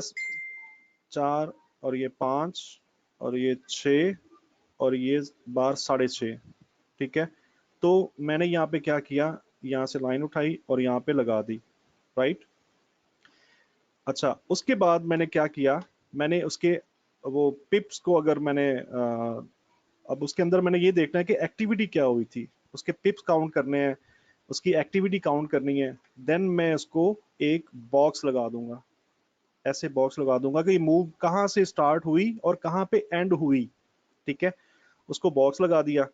4 और ये 5 और ये 6 और ये बार 6:30, ठीक है। तो मैंने यहाँ पे क्या किया, यहाँ से लाइन उठाई और यहाँ पे लगा दी, राइट। अच्छा, उसके बाद मैंने क्या किया, मैंने उसके वो पिप्स को अगर मैंने अब उसके अंदर मैंने ये देखना है कि एक्टिविटी क्या हुई थी, उसके पिप्स काउंट करने हैं, उसकी एक्टिविटी काउंट करनी है, देन मैं उसको एक बॉक्स लगा दूंगा, ऐसे बॉक्स लगा दूंगा कि मूव कहाँ से स्टार्ट हुई और कहाँ पे एंड हुई। ठीक है, उसको बॉक्स लगा दिया।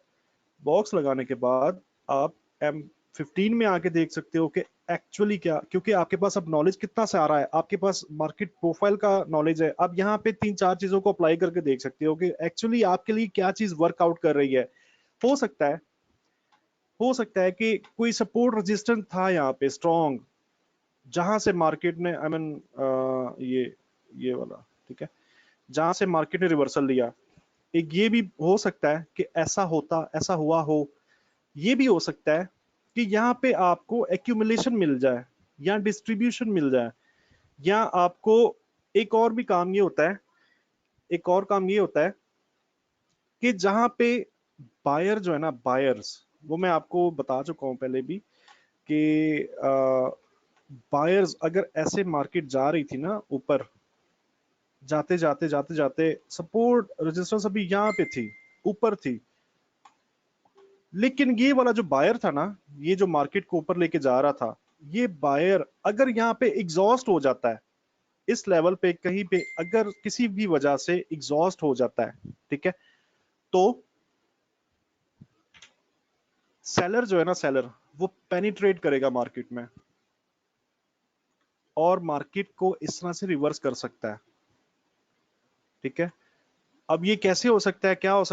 बॉक्स लगाने के बाद आप M15 में आके देख सकते हो कि एक्चुअली क्या, क्योंकि आपके पास अब नॉलेज कितना सारा है, आपके पास मार्केट प्रोफाइल का नॉलेज है, अब यहाँ पे 3-4 चीजों को अप्लाई करके देख सकते हो कि एक्चुअली आपके लिए क्या चीज वर्कआउट कर रही है। हो सकता है हो सकता है कि कोई सपोर्ट रेजिस्टेंस था यहाँ पे स्ट्रॉन्ग, जहां से मार्केट ने आई मीन ये वाला, ठीक है, जहां से मार्केट ने रिवर्सल लिया। एक ये भी हो सकता है कि ऐसा हुआ हो, ये भी हो सकता है कि यहाँ पे आपको एक्यूमुलेशन मिल जाए या डिस्ट्रीब्यूशन मिल जाए, या आपको एक और भी काम ये होता है, एक और काम ये होता है कि जहां पे बायर जो है ना, बायर्स, वो मैं आपको बता चुका हूं पहले भी कि बायर्स अगर ऐसे मार्केट जा रही थी ना ऊपर, जाते जाते जाते जाते सपोर्ट रेजिस्टेंस अभी यहाँ पे थी, ऊपर थी, लेकिन ये वाला जो बायर था ना, ये जो मार्केट को ऊपर लेके जा रहा था, ये बायर अगर यहाँ पे एग्जॉस्ट हो जाता है, इस लेवल पे कहीं पे अगर किसी भी वजह से एग्जॉस्ट हो जाता है, ठीक है, तो सेलर जो है ना, सेलर वो पेनिट्रेट करेगा मार्केट में और मार्केट को इस तरह से रिवर्स कर सकता है। ठीक है, अब ये कैसे हो सकता है, क्या हो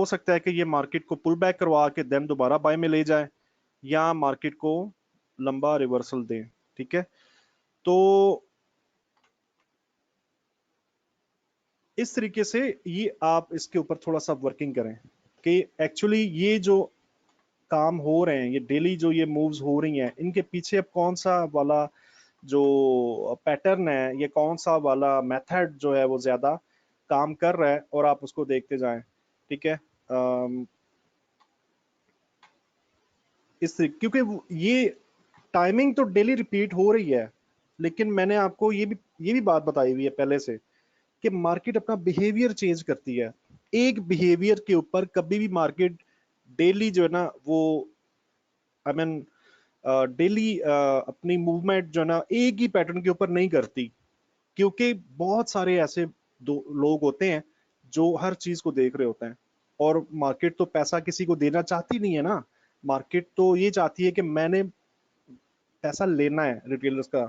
सकता है कि ये मार्केट को पुल बैक करवा के देन दोबारा बाय में ले जाए, या मार्केट को लंबा रिवर्सल दे। ठीक है, तो इस तरीके से ये आप इसके ऊपर थोड़ा सा वर्किंग करें कि एक्चुअली ये जो काम हो रहे हैं, ये डेली जो ये मूव्स हो रही हैं, इनके पीछे अब कौन सा वाला जो पैटर्न है, ये कौन सा वाला मेथड जो है वो ज्यादा काम कर रहा है, और आप उसको देखते जाएं। ठीक है, क्योंकि ये टाइमिंग तो डेली रिपीट हो रही है, लेकिन मैंने आपको ये भी बात बताई हुई है पहले से कि मार्केट अपना बिहेवियर चेंज करती है। एक बिहेवियर के ऊपर कभी भी मार्केट डेली जो है ना वो आई मीन डेली अपनी मूवमेंट जो है ना एक ही पैटर्न के ऊपर नहीं करती, क्योंकि बहुत सारे ऐसे लोग होते हैं जो हर चीज को देख रहे होते हैं, और मार्केट तो पैसा किसी को देना चाहती नहीं है ना, मार्केट तो ये चाहती है कि मैंने पैसा लेना है रिटेलर्स का।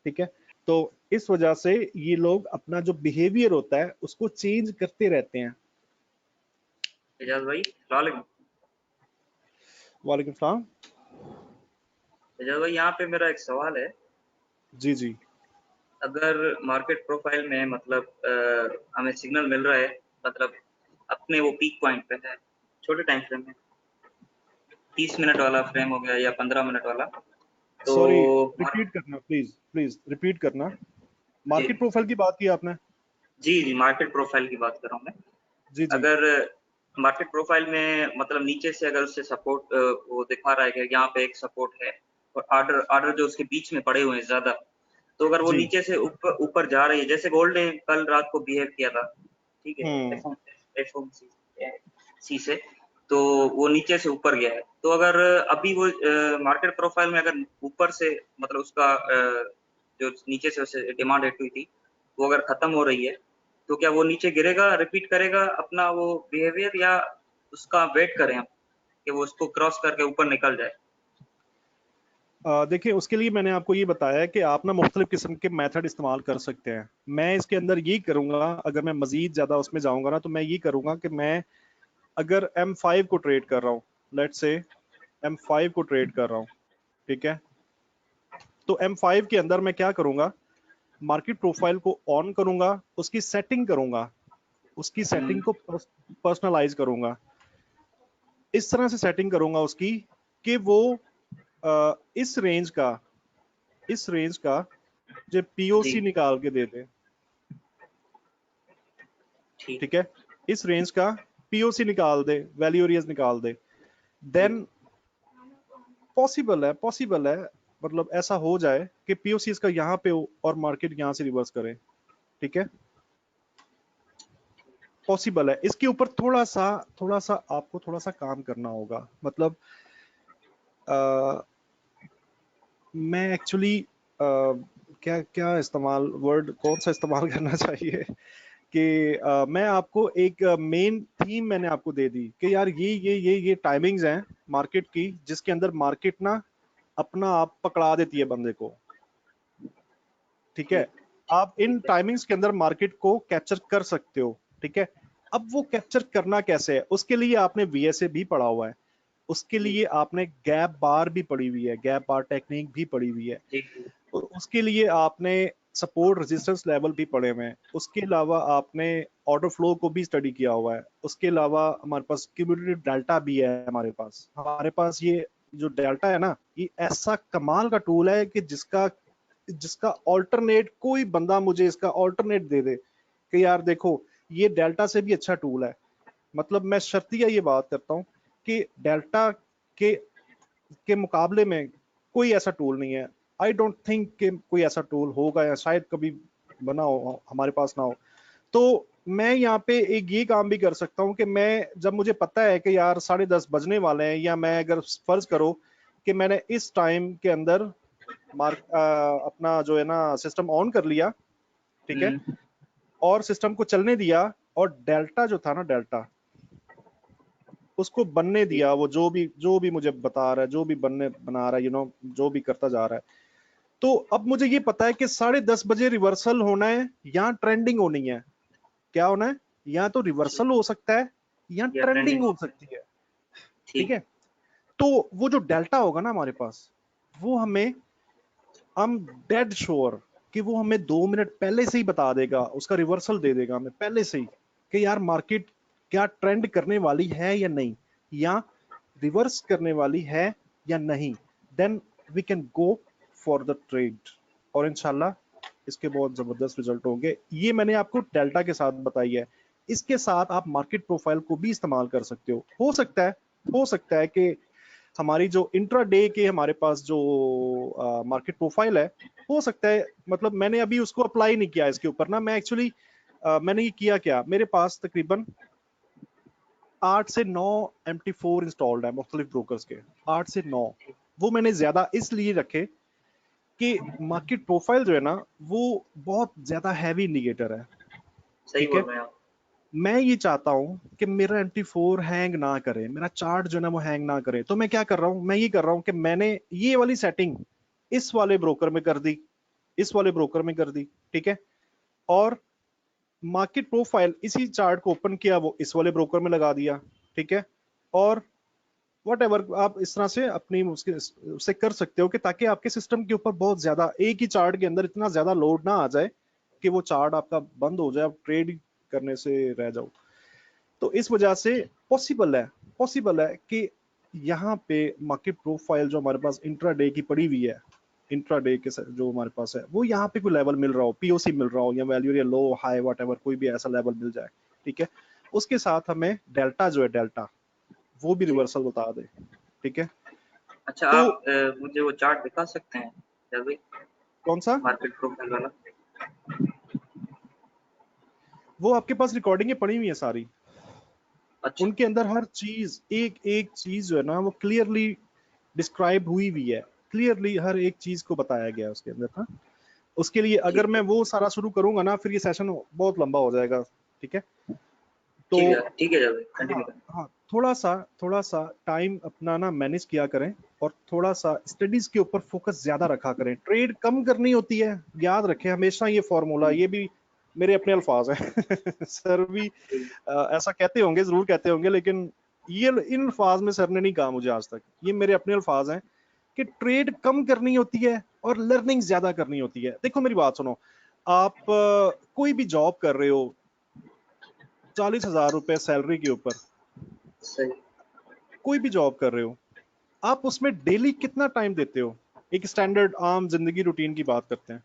ठीक है, तो इस वजह से ये लोग अपना जो बिहेवियर होता है उसको चेंज करते रहते हैं। एजाज भाई सलाम अलैकुम। वालेकुम सलाम। एजाज भाई यहाँ पे मेरा एक सवाल है। जी जी, अगर मार्केट प्रोफाइल में मतलब हमें सिग्नल मिल रहा है, मतलब अपने वो पीक पॉइंट पे है, छोटे टाइम फ्रेम में 30 मिनट वाला फ्रेम हो गया या 15 मिनट वाला, तो सॉरी रिपीट करना, प्लीज प्लीज रिपीट करना। मार्केट प्रोफाइल की बात की आपने? जी जी, मार्केट प्रोफाइल की बात कर रहा हूँ मैं। जी जी, अगर मार्केट प्रोफाइल में मतलब नीचे से अगर उससे सपोर्ट वो दिखा रहा है कि यहाँ पे एक सपोर्ट है, और आर्डर जो उसके बीच में पड़े हुए हैं ज्यादा, तो अगर वो जी, नीचे से ऊपर जा रही है, जैसे गोल्ड ने कल रात को बिहेव किया था, ठीक है, एफओएमसी से, तो वो नीचे से ऊपर गया है, तो अगर अभी वो मार्केट प्रोफाइल में अगर ऊपर से मतलब उसका जो नीचे से उसे डिमांड हिट हुई थी वो अगर खत्म हो रही है, तो क्या वो नीचे गिरेगा, रिपीट करेगा अपना वो बिहेवियर, या उसका वेट करें हम कि वो उसको क्रॉस करके ऊपर निकल जाए? देखिए उसके लिए मैंने आपको ये बताया कि आप ना मुख्तलिफ किस्म के मेथड इस्तेमाल कर सकते हैं। मैं इसके अंदर ये करूंगा, अगर मैं मजीद ज्यादा उसमें जाऊंगा ना, तो मैं ये करूंगा कि मैं अगर M5 को ट्रेड कर रहा हूँ, लेट्स से M5 को ट्रेड कर रहा हूँ, ठीक है, तो M5 के अंदर मैं क्या करूंगा, मार्केट प्रोफाइल को ऑन करूंगा, उसकी सेटिंग करूंगा, उसकी सेटिंग को पर्सनलाइज करूंगा, इस तरह से सेटिंग करूंगा उसकी कि वो इस रेंज का जो पीओसी जी निकाल के दे दे। ठीक। ठीक है, इस रेंज का पीओसी निकाल दे, वैल्यू एरियाज निकाल दे, देन पॉसिबल है मतलब ऐसा हो जाए कि पीओसी इसका यहाँ पे हो और मार्केट यहाँ से रिवर्स करे। ठीक है, पॉसिबल है। इसके ऊपर थोड़ा सा आपको थोड़ा सा काम करना होगा। मतलब मैं एक्चुअली क्या इस्तेमाल वर्ड कौन सा इस्तेमाल करना चाहिए कि मैं आपको एक मेन थीम मैंने आपको दे दी कि यार ये टाइमिंग्स हैं मार्केट की, जिसके अंदर मार्केट ना अपना आप पकड़ा देती है बंदे को। ठीक है, आप इन टाइमिंग्स के अंदर मार्केट को कैप्चर कर सकते हो। ठीक है, अब वो कैप्चर करना कैसे है, उसके लिए आपने VSA भी पढ़ा हुआ है, उसके लिए आपने गैप बार भी पढ़ी हुई है, गैप बार टेक्निक भी पढ़ी हुई है, उसके लिए आपने सपोर्ट रेजिस्टेंस लेवल भी पढ़े हुए हैं, उसके अलावा आपने ऑर्डर फ्लो को भी स्टडी किया हुआ है, उसके अलावा हमारे पास क्यूमुलेटिव डेल्टा भी है। हमारे पास ये जो डेल्टा है ना, ये ऐसा कमाल का टूल है कि जिसका ऑल्टरनेट कोई बंदा मुझे इसका ऑल्टरनेट दे दे कि यार देखो ये डेल्टा से भी अच्छा टूल है। मतलब मैं शर्तिया ये बात करता हूँ कि डेल्टा के मुकाबले में कोई ऐसा टूल नहीं है। आई डोंट थिंक कि कोई ऐसा टूल होगा या शायद कभी बना हो, हमारे पास ना हो। तो मैं यहाँ पे एक ये काम भी कर सकता हूँ कि मैं जब मुझे पता है कि यार 10:30 बजने वाले हैं, या मैं अगर फर्ज करो कि मैंने इस टाइम के अंदर अपना जो है ना सिस्टम ऑन कर लिया, ठीक है, और सिस्टम को चलने दिया, और डेल्टा जो था ना, डेल्टा उसको बनने दिया, वो जो भी मुझे बता रहा है, जो भी बना रहा है, जो भी करता जा रहा है। तो अब मुझे ये पता है कि 10:30 बजे रिवर्सल होना है या ट्रेंडिंग होनी है। क्या होना है? या तो रिवर्सल हो सकता है या ट्रेंडिंग हो सकती है। ठीक है, तो वो जो डेल्टा होगा ना हमारे पास, वो हम डेड श्योर कि वो हमें 2 मिनट पहले से ही बता देगा, उसका रिवर्सल दे देगा हमें पहले से ही कि यार मार्केट क्या ट्रेंड करने वाली है या नहीं, या रिवर्स करने वाली है या नहीं। Then we can go for the trade, और इंशाल्लाह इसके बहुत जबरदस्त रिजल्ट होंगे। ये मैंने आपको डेल्टा के साथ बताई है। इसके साथ आप मार्केट प्रोफाइल को भी इस्तेमाल कर सकते हो। हो सकता है कि हमारी जो इंट्रा डे के हमारे पास जो मार्केट प्रोफाइल है, हो सकता है, मतलब मैंने अभी उसको अप्लाई नहीं किया इसके ऊपर ना। मैं एक्चुअली मैंने ये किया क्या, मेरे पास तकरीबन 8 से 9 MT4 इंस्टॉल्ड है मुख्तलिफ ब्रोकर्स के, 8 से 9। वो मैंने ज्यादा इसलिए रखे कि मार्केट प्रोफाइल जो है ना वो बहुत ज्यादा हैवी इंडिकेटर है। ठीक है, मैं ये चाहता हूं कि मेरा MT4 हैंग ना करे, मेरा चार्ट जो है ना वो हैंग ना करे। तो मैं क्या कर रहा हूं, मैं ये कर रहा हूं कि मैंने ये वाली सेटिंग इस वाले ब्रोकर में कर दी, इस वाले ब्रोकर में कर दी। ठीक है, और मार्केट प्रोफाइल इसी चार्ट को ओपन किया, वो इस वाले ब्रोकर में लगा दिया। ठीक है, और व्हाटएवर आप इस तरह से अपनी उससे कर सकते हो कि ताकि आपके सिस्टम के ऊपर बहुत ज्यादा एक ही चार्ट के अंदर इतना ज्यादा लोड ना आ जाए कि वो चार्ट आपका बंद हो जाए, आप ट्रेड करने से रह जाओ। तो इस वजह से पॉसिबल है कि यहाँ पे मार्केट प्रोफाइल जो हमारे पास इंट्राडे की पड़ी हुई है, इंट्राडे के जो हमारे पास है, वो यहाँ पे कोई लेवल मिल रहा हो, पीओसी मिल रहा हो, या वैल्यू या लो हाई व्हाटएवर कोई भी ऐसा लेवल मिल जाए। ठीक है, उसके साथ हमें डेल्टा जो है, डेल्टा वो भी रिवर्सल बता दे। ठीक है, अच्छा, तो आप मुझे वो चार्ट दिखा सकते हैं जल्दी? कौन सा मार्केट प्रोफाइल वाला? वो आपके पास रिकॉर्डिंगें पड़ी हुई है सारी। अच्छा, उनके अंदर हर चीज, एक चीज जो है ना वो क्लियरली डिस्क्राइब हुई है, क्लियरली हर एक चीज को बताया गया है उसके अंदर ना। उसके लिए अगर मैं वो सारा शुरू करूंगा ना, फिर ये सेशन बहुत लंबा हो जाएगा। ठीक है, तो ठीक है जल्दी कंटिन्यू करें। हाँ, थोड़ा सा टाइम अपना ना मैनेज किया करें, और थोड़ा सा स्टडीज के ऊपर फोकस ज्यादा रखा करें। ट्रेड कम करनी होती है, याद रखें हमेशा ये फॉर्मूला। ये भी मेरे अपने अल्फाज हैं सर भी ऐसा कहते होंगे, जरूर कहते होंगे, लेकिन ये इन अल्फाज में सर ने नहीं कहा मुझे आज तक। ये मेरे अपने अल्फाज हैं कि ट्रेड कम करनी होती है और लर्निंग ज्यादा करनी होती है। देखो मेरी बात सुनो, आप कोई भी जॉब कर रहे हो 40,000 रुपए सैलरी के ऊपर, सही। कोई भी जॉब कर रहे हो, आप उसमें डेली कितना टाइम देते हो? एक स्टैंडर्ड आम जिंदगी रूटीन की बात करते हैं।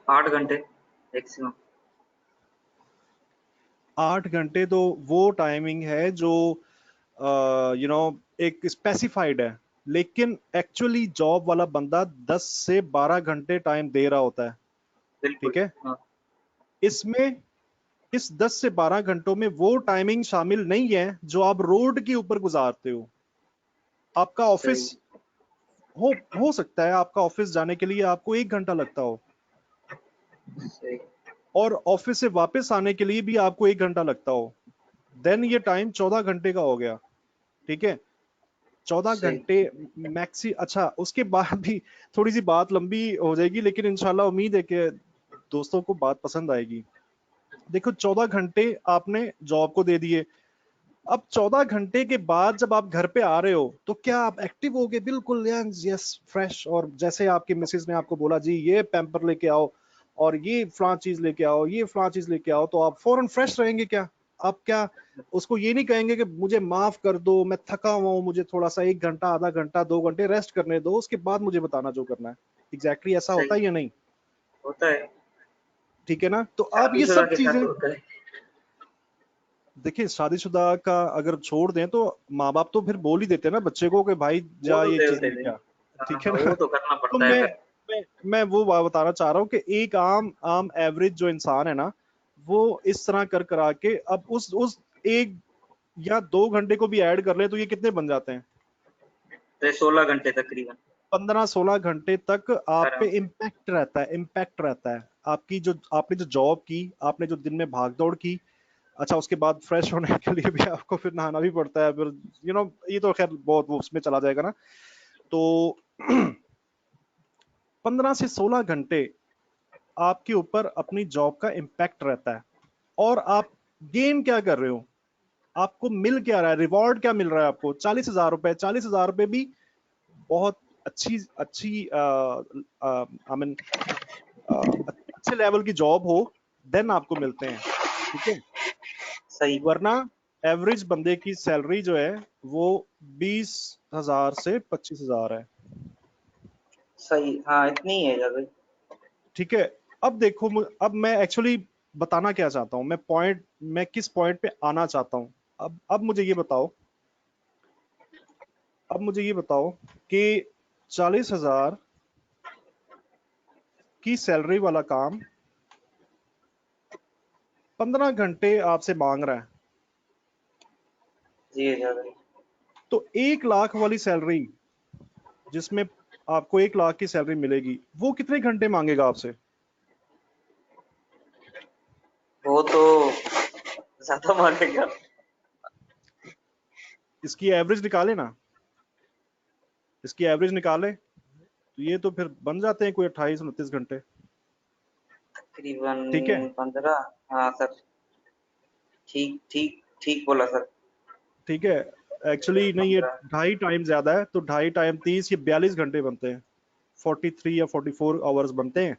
8 घंटे मैक्सिमम। 8 घंटे तो वो टाइमिंग है जो एक स्पेसिफाइड है, लेकिन एक्चुअली जॉब वाला बंदा 10 से 12 घंटे टाइम दे रहा होता है। बिल्कुल। ठीक है, हाँ। इसमें इस 10 से 12 घंटों में वो टाइमिंग शामिल नहीं है जो आप रोड के ऊपर गुजारते हो। आपका ऑफिस हो सकता है आपका ऑफिस जाने के लिए आपको 1 घंटा लगता हो, सही। और ऑफिस से वापस आने के लिए भी आपको 1 घंटा लगता हो, देन ये टाइम 14 घंटे का हो गया। ठीक है, 14 सही। घंटे मैक्सी। अच्छा, उसके बाद भी थोड़ी सी बात लंबी हो जाएगी, लेकिन इंशाल्लाह उम्मीद है कि दोस्तों को बात पसंद आएगी। देखो, 14 घंटे आपने जॉब को दे दिए। अब 14 घंटे के बाद जब आप घर पे आ रहे हो तो क्या आप एक्टिव हो गए? बिल्कुल यस, फ्रेश। और जैसे आपकी मिसेज ने आपको बोला जी ये पैम्पर लेके आओ और ये फलां चीज लेके आओ, ये फलां चीज लेके आओ, तो आप फौरन फ्रेश रहेंगे क्या? आप क्या उसको ये नहीं कहेंगे कि मुझे माफ कर दो, मैं थका हुआ हूँ, मुझे थोड़ा सा 1 घंटा, आधा घंटा, 2 घंटे रेस्ट करने दो, उसके बाद मुझे बताना जो करना है? एग्जैक्टली ऐसा होता सही है या नहीं? होता है, ठीक है ना? तो आप ये शादीशुदा सब के साथ चीजें होता है। देखिए, शादीशुदा का अगर छोड़ दें तो माँ बाप तो फिर बोल ही देते हैं ना बच्चे को कि भाई वो जा तो ये चीज देते लेके आ। थे। ठीक है हाँ, ना? वो तो करना तो पड़ता है फिर। मैं वो बात बताना चाह रहा हूँ कि एक आम एवरेज जो इंसान है ना, वो इस तरह कर करा के अब उस 1 या 2 घंटे को भी ऐड कर ले तो ये कितने बन जाते हैं? तो 16 घंटे तकरीबन 15-16 घंटे तक आप पे आराम। इम्पैक्ट रहता है। आपने जो जॉब की, आपने जो दिन में भाग दौड़ की। अच्छा, उसके बाद फ्रेश होने के लिए भी आपको फिर नहाना भी पड़ता है, फिर ये तो खैर बहुत वो उसमें चला जाएगा ना। तो 15 से 16 घंटे आपके ऊपर अपनी जॉब का इम्पैक्ट रहता है। और आप गेन क्या कर रहे हो? आपको मिल क्या रहा है? रिवॉर्ड क्या मिल रहा है आपको? 40,000 रुपए। 40,000 रुपए भी बहुत अच्छी अच्छी आई मीन अच्छे लेवल की जॉब हो देन आपको मिलते हैं। ठीक है, सही वरना एवरेज बंदे की सैलरी जो है वो 20,000 से 25,000 है। सही। हाँ, इतनी ही है ज्यादा। ठीक है, अब देखो, अब मैं एक्चुअली बताना क्या चाहता हूँ, मैं किस पॉइंट पे आना चाहता हूँ। अब मुझे ये बताओ कि 40,000 की सैलरी वाला काम 15 घंटे आपसे मांग रहा है, जी ज्यादा। तो 1 लाख वाली सैलरी जिसमें आपको 1 लाख की सैलरी मिलेगी, वो कितने घंटे मांगेगा आपसे? वो तो ज्यादा मांगेगा। इसकी एवरेज निकाले ना, इसकी एवरेज निकाले तो ये तो फिर बन जाते हैं कोई 28-29 घंटे। तकरीबन ठीक है, 15। हाँ सर, ठीक ठीक ठीक बोला सर। ठीक है। एक्चुअली नहीं, ये 15। 2.5 टाइम ज्यादा है, तो 2.5 टाइम 30, ये 42 घंटे बनते हैं। 43 या 44 आवर्स बनते हैं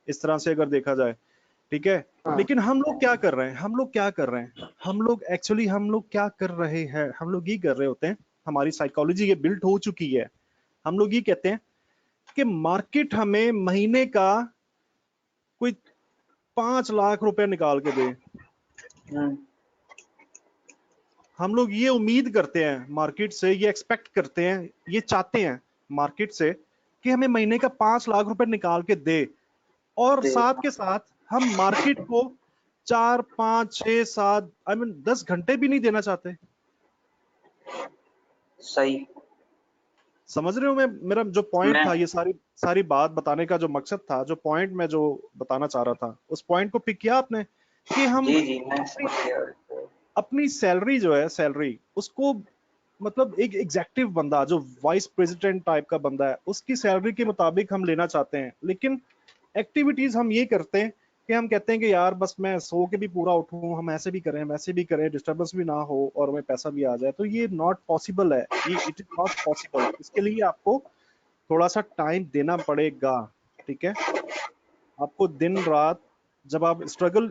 इस तरह से अगर देखा जाए। ठीक है, हाँ। लेकिन हम लोग क्या कर रहे हैं? हम लोग क्या कर रहे हैं? हम लोग ये कर रहे होते हैं, हमारी साइकोलॉजी ये बिल्ट हो चुकी है। हम लोग ये कहते हैं कि मार्केट हमें महीने का कोई 5 लाख रुपए निकाल के दे। हम लोग ये उम्मीद करते हैं मार्केट से, ये एक्सपेक्ट करते हैं, ये चाहते हैं मार्केट से कि हमें महीने का 5 लाख रुपए निकाल के दे। और साथ के साथ हम मार्केट को 4, 5, 6, 7 आई मीन 10 घंटे भी नहीं देना चाहते। सही। समझ रहे हो? मेरा जो पॉइंट मैं था, ये सारी बात बताने का जो मकसद था, जो पॉइंट मैं जो बताना चाह रहा था, उस पॉइंट को पिक किया आपने कि हम जी मैं समझ गया। अपनी सैलरी जो है, सैलरी उसको, मतलब एक एग्जेक्टिव बंदा जो वाइस प्रेसिडेंट टाइप का बंदा है, उसकी सैलरी के मुताबिक हम लेना चाहते हैं। लेकिन एक्टिविटीज हम ये करते हैं कि हम कहते हैं कि यार बस मैं सो के भी पूरा उठूं, हम ऐसे भी करें वैसे भी करें, डिस्टर्बेंस भी ना हो और हमें पैसा भी आ जाए। तो ये नॉट पॉसिबल है, ये इट इज नॉट पॉसिबल। इसके लिए आपको थोड़ा सा टाइम देना पड़ेगा। ठीक है, आपको दिन रात, जब आप स्ट्रगल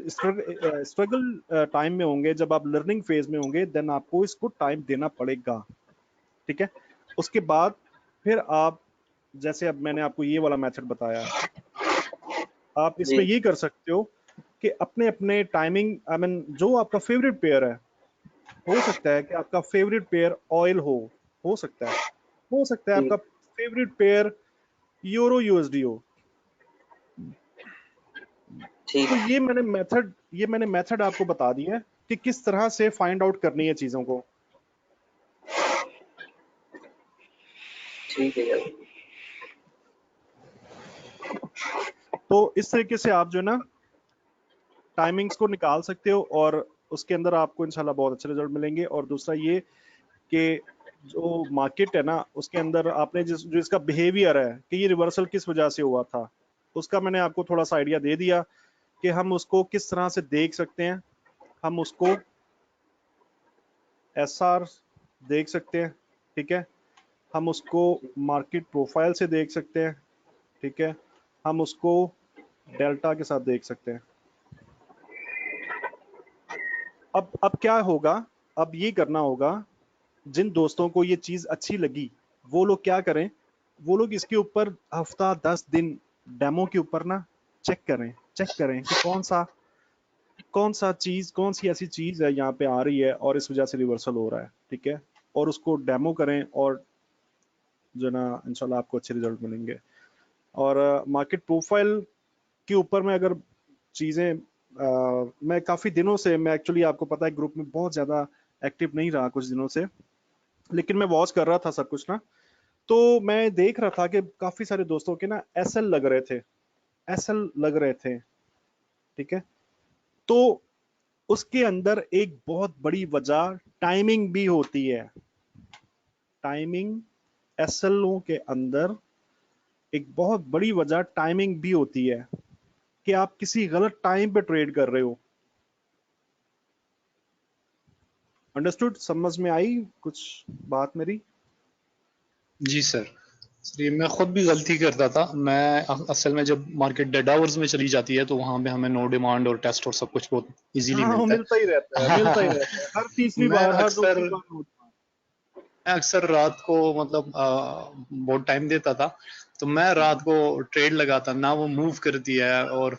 टाइम में होंगे, जब आप लर्निंग फेज में होंगे, देन आपको इसको टाइम देना पड़ेगा। ठीक है, उसके बाद फिर आप, जैसे अब मैंने आपको ये वाला मेथड बताया, आप जी इसमें ये कर सकते हो कि अपने अपने टाइमिंग, आई मीन जो आपका फेवरेट पेयर है, हो सकता है कि आपका फेवरेट पेयर ऑयल हो सकता है, जी। आपका फेवरेट पेयर यूरो यूएसडी हो। ठीक तो ये मैंने मेथड आपको बता दिया है कि किस तरह से फाइंड आउट करनी है चीजों को। ठीक है यार। तो इस तरीके से आप जो है ना टाइमिंग्स को निकाल सकते हो और उसके अंदर आपको इंशाल्लाह बहुत अच्छे रिजल्ट मिलेंगे। और दूसरा ये कि जो मार्केट है ना उसके अंदर आपने जो इसका बिहेवियर है कि ये रिवर्सल किस वजह से हुआ था, उसका मैंने आपको थोड़ा सा आइडिया दे दिया कि हम उसको किस तरह से देख सकते हैं। हम उसको SR देख सकते हैं, ठीक है, हम उसको मार्केट प्रोफाइल से देख सकते हैं, ठीक है, हम उसको डेल्टा के साथ देख सकते हैं। अब क्या होगा, अब ये करना होगा, जिन दोस्तों को ये चीज अच्छी लगी वो लोग क्या करें, वो लोग इसके ऊपर हफ्ता 10 दिन डेमो के ऊपर ना चेक करें कि कौन सी ऐसी चीज है यहाँ पे आ रही है और इस वजह से रिवर्सल हो रहा है, ठीक है, और उसको डेमो करें और जो ना इंशाल्लाह आपको अच्छे रिजल्ट मिलेंगे। और मार्केट प्रोफाइल के ऊपर में अगर चीजें मैं काफी दिनों से, मैं एक्चुअली आपको पता है ग्रुप में बहुत ज्यादा एक्टिव नहीं रहा कुछ दिनों से, लेकिन मैं वॉच कर रहा था सब कुछ ना, तो मैं देख रहा था कि काफी सारे दोस्तों के ना SL लग रहे थे, ठीक है। तो उसके अंदर एक बहुत बड़ी वजह टाइमिंग भी होती है। टाइमिंग SLO के अंदर एक बहुत बड़ी वजह टाइमिंग भी होती है कि आप किसी गलत टाइम पे ट्रेड कर रहे हो। अंडरस्टूड? समझ में आई कुछ बात मेरी? जी सर। ये मैं खुद भी गलती करता था। मैं असल में जब मार्केट डेड आवर्स में चली जाती है तो वहां पे हमें नो डिमांड और टेस्ट और सब कुछ बहुत इजीली हाँ, मिलता मिलता ही रहता है, हर तीसरी मैं बार, हर अक्सर दूसरी बार। मैं अक्सर रात को मतलब बहुत टाइम देता था, तो मैं रात को ट्रेड लगाता ना, वो मूव करती है और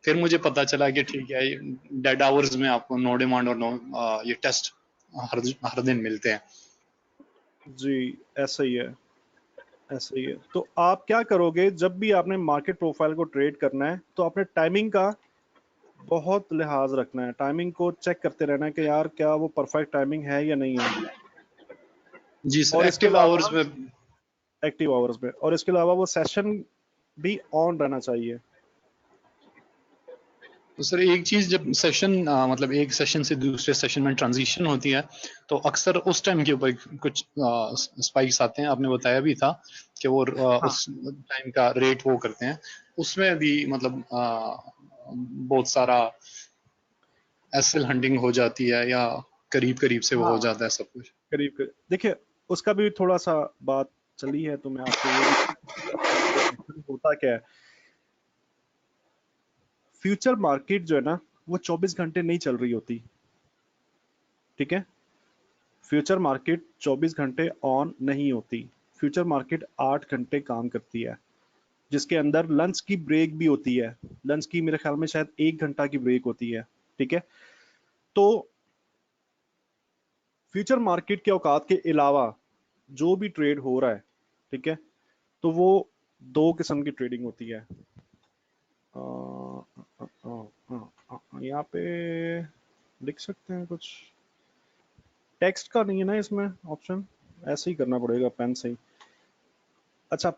फिर मुझे पता चला कि ठीक है डेड आवर्स में आपको नो डिमांड और नो ये टेस्ट हर दिन मिलते हैं। जी, ऐसा ही है, ऐसा ही है। तो आप क्या करोगे, जब भी आपने मार्केट प्रोफाइल को ट्रेड करना है तो आपने टाइमिंग का बहुत लिहाज रखना है, टाइमिंग को चेक करते रहना है कि यार क्या वो परफेक्ट टाइमिंग है या नहीं है। जी सर। और इसके एक्टिव अलावा आवर्स में एक्टिव आवर्स में, और इसके अलावा वो सेशन भी ऑन रहना चाहिए। तो सर एक चीज, जब सेशन मतलब एक सेशन से दूसरे सेशन में ट्रांजिशन होती है तो अक्सर उस टाइम के ऊपर कुछ स्पाइक्स आते हैं। आपने बताया भी था कि वो हाँ, उस टाइम का रेट वो करते हैं, उसमें भी मतलब बहुत सारा एसएल हंटिंग हो जाती है या करीब करीब से वो हो हाँ, जाता है सब कुछ। करीब करीब देखिए, उसका भी थोड़ा सा बात चली है तो मैं आपको वो भी होता क्या है। फ्यूचर मार्केट जो है ना वो 24 घंटे नहीं चल रही होती, ठीक है। फ्यूचर मार्केट 24 घंटे ऑन नहीं होती। फ्यूचर मार्केट 8 घंटे काम करती है, जिसके अंदर लंच की ब्रेक भी होती है। लंच की मेरे ख्याल में शायद 1 घंटा की ब्रेक होती है, ठीक है। तो फ्यूचर मार्केट के औकात के अलावा जो भी ट्रेड हो रहा है, ठीक है, तो वो दो किस्म की ट्रेडिंग होती है। यहाँ पे लिख सकते हैं कुछ, टेक्स्ट का नहीं है ना इसमें ऑप्शन, ऐसे ही करना पड़ेगा पेन से ही। अच्छा,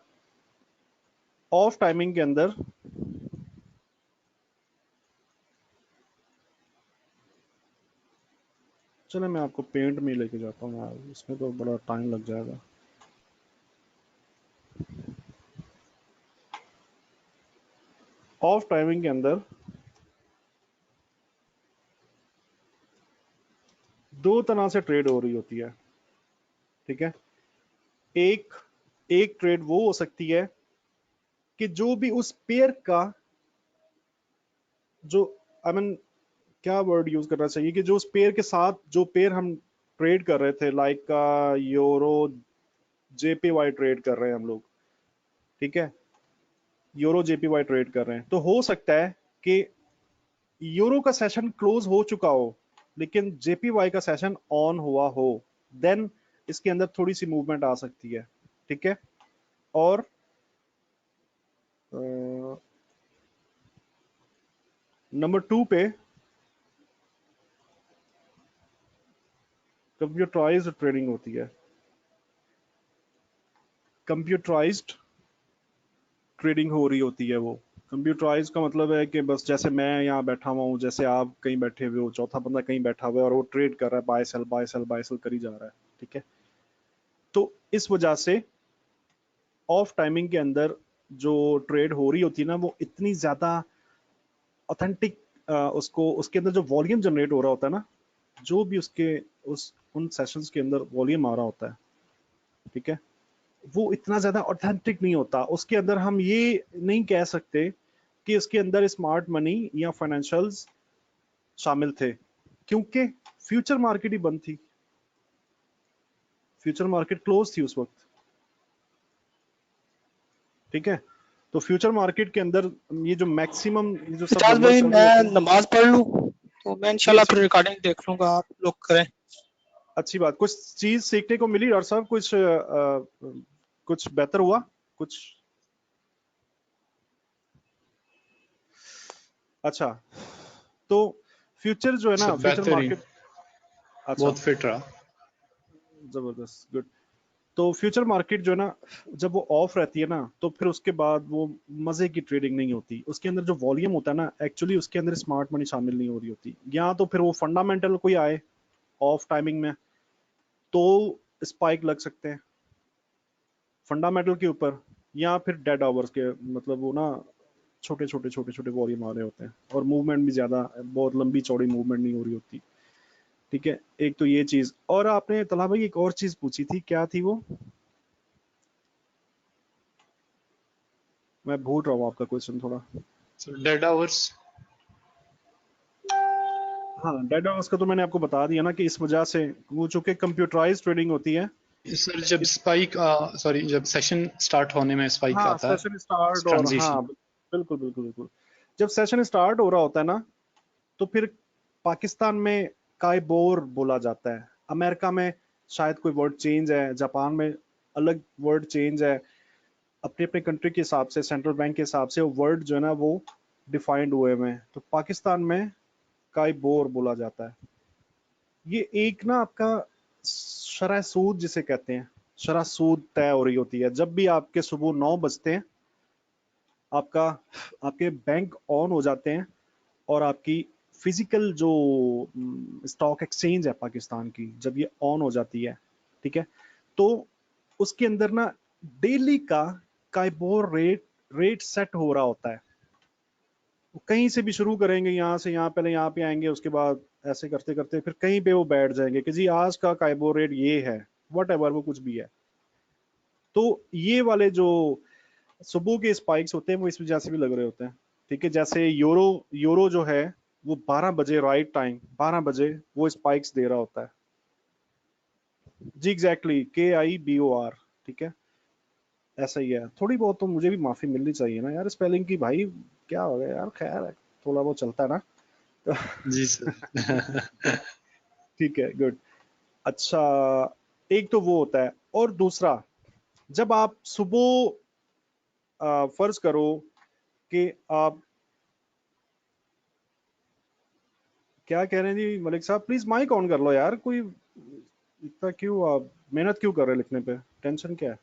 ऑफ टाइमिंग के अंदर चलो मैं आपको पेंट में लेके जाता हूँ यार, इसमें तो बड़ा टाइम लग जाएगा। ऑफ टाइमिंग के अंदर दो तरह से ट्रेड हो रही होती है, ठीक है। एक एक ट्रेड वो हो सकती है कि जो भी उस पेयर का, जो आई मीन क्या वर्ड यूज करना चाहिए, कि जो उस पेयर के साथ जो पेयर हम ट्रेड कर रहे थे, लाइक यूरो JPY ट्रेड कर रहे हैं हम लोग, ठीक है, यूरो JPY ट्रेड कर रहे हैं, तो हो सकता है कि यूरो का सेशन क्लोज हो चुका हो लेकिन JPY का सेशन ऑन हुआ हो, देन इसके अंदर थोड़ी सी मूवमेंट आ सकती है, ठीक है। और नंबर 2 पे कंप्यूटराइज्ड ट्रेडिंग होती है। कंप्यूटराइज्ड ट्रेडिंग हो रही होती है वो। कंप्यूटराइज का मतलब है कि बस जैसे मैं यहाँ बैठा हुआ हूँ, जैसे आप कहीं बैठे हुए हो, चौथा बंदा कहीं बैठा हुआ है और वो ट्रेड कर रहा है, buy sell buy sell buy sell करी जा रहा है, ठीक है। तो इस वजह से ऑफ टाइमिंग के अंदर जो ट्रेड हो रही होती है ना, वो इतनी ज्यादा ऑथेंटिक, उसको उसके अंदर जो वॉल्यूम जनरेट हो रहा होता है ना, जो भी उसके उन सेशंस के अंदर वॉल्यूम आ रहा होता है, ठीक है, वो इतना ज्यादा ऑथेंटिक नहीं होता। उसके अंदर हम ये नहीं कह सकते कि इसके अंदर स्मार्ट मनी या फाइनेंशियल्स शामिल थे, क्योंकि फ्यूचर मार्केट ही बंद थी, फ्यूचर मार्केट क्लोज थी उस वक्त, ठीक है। तो फ्यूचर मार्केट के अंदर ये जो मैक्सिमम ये जो सब इजाज नंबर भाई चल रहे मैं होते हैं, नमाज पढ़ लूं तो मैं जी इंशाल्लाह जी फिर रिकॉर्डिंग देख लूंगा, आप लोग करें। अच्छी बात, कुछ चीज सीखने को मिली डॉक्टर साहब, कुछ बेहतर हुआ कुछ? अच्छा, तो फ्यूचर जो है ना, सर फ्यूचर बेहतरीन, मार्केट, अच्छा बहुत फिट रहा। जबरदस्त, गुड। तो फ्यूचर मार्केट जो है ना, जब वो ऑफ रहती है ना, तो फिर उसके बाद वो मजे की ट्रेडिंग नहीं होती। उसके अंदर जो वॉल्यूम होता है ना, एक्चुअली उसके अंदर स्मार्ट मनी शामिल नहीं हो रही होती। या तो फिर वो फंडामेंटल कोई आए ऑफ टाइमिंग में तो स्पाइक लग सकते हैं फंडामेंटल के ऊपर, या फिर डेड आवर्स के, मतलब वो ना छोटे छोटे छोटे छोटे वॉल्यूम आ रहे होते हैं और मूवमेंट भी ज्यादा, बहुत लंबी चौड़ी मूवमेंट नहीं हो रही होती, ठीक है। एक तो ये चीज, और आपने तला भाई एक और चीज पूछी थी, क्या थी वो? मैं भूल रहा हूँ आपका क्वेश्चन थोड़ा। Sir dead hours. हाँ, डेड आवर्स का तो मैंने आपको बता दिया ना कि इस वजह से वो चूंकि कंप्यूटराइज ट्रेडिंग होती है। सर जब इस स्पाइक सॉरी जब सेशन स्टार्ट होने में स्पाइक हाँ आता है, सेशन स्टार्ट, और हाँ ट्रांजिशन। बिल्कुल बिल्कुल बिल्कुल, जब सेशन स्टार्ट हो रहा होता है ना, तो फिर पाकिस्तान में काइबोर बोला जाता है, अमेरिका में शायद कोई वर्ड चेंज है, जापान में अलग वर्ड चेंज है, अपने अपने कंट्री के हिसाब से, सेंट्रल बैंक के हिसाब से वो वर्ड जो है ना वो डिफाइंड हुए हुए हैं। तो पाकिस्तान में काइबोर बोला जाता है। ये एक ना आपका शरह सूद जिसे कहते हैं, शरह सूद तय हो रही होती है जब भी आपके सुबह 9 बजते हैं, आपका आपके बैंक ऑन हो जाते हैं, और आपकी फिजिकल जो स्टॉक एक्सचेंज है पाकिस्तान की, जब ये ऑन हो जाती है, ठीक है, तो उसके अंदर ना डेली का काइबोर रेट सेट हो रहा होता है। कहीं से भी शुरू करेंगे, यहाँ से यहाँ, पहले यहाँ पे आएंगे, उसके बाद ऐसे करते करते फिर कहीं पे वो बैठ जाएंगे कि जी आज का काइबोर रेट ये है, वट एवर वो कुछ भी है। तो ये वाले जो सुबह के स्पाइक्स होते हैं वो इस वजह से भी लग रहे होते हैं, ठीक है। जैसे यूरो यूरो जो है वो 12 बजे राइट टाइम, 12 बजे वो स्पाइक्स दे रहा होता है जी, एग्जैक्टली KIBOR, ठीक है, ऐसा ही है। थोड़ी बहुत तो मुझे भी माफी मिलनी चाहिए ना यार स्पेलिंग की, भाई क्या हो गया यार, खैर है, थोड़ा बहुत चलता है ना। जी सर। ठीक है, गुड। अच्छा, एक तो वो होता है, और दूसरा जब आप सुबह फर्ज करो कि आप, क्या कह रहे हैं जी मलिक साहब, प्लीज माइक ऑन कर लो यार, कोई इतना क्यों आप मेहनत क्यों कर रहे हैं लिखने पे, टेंशन क्या है?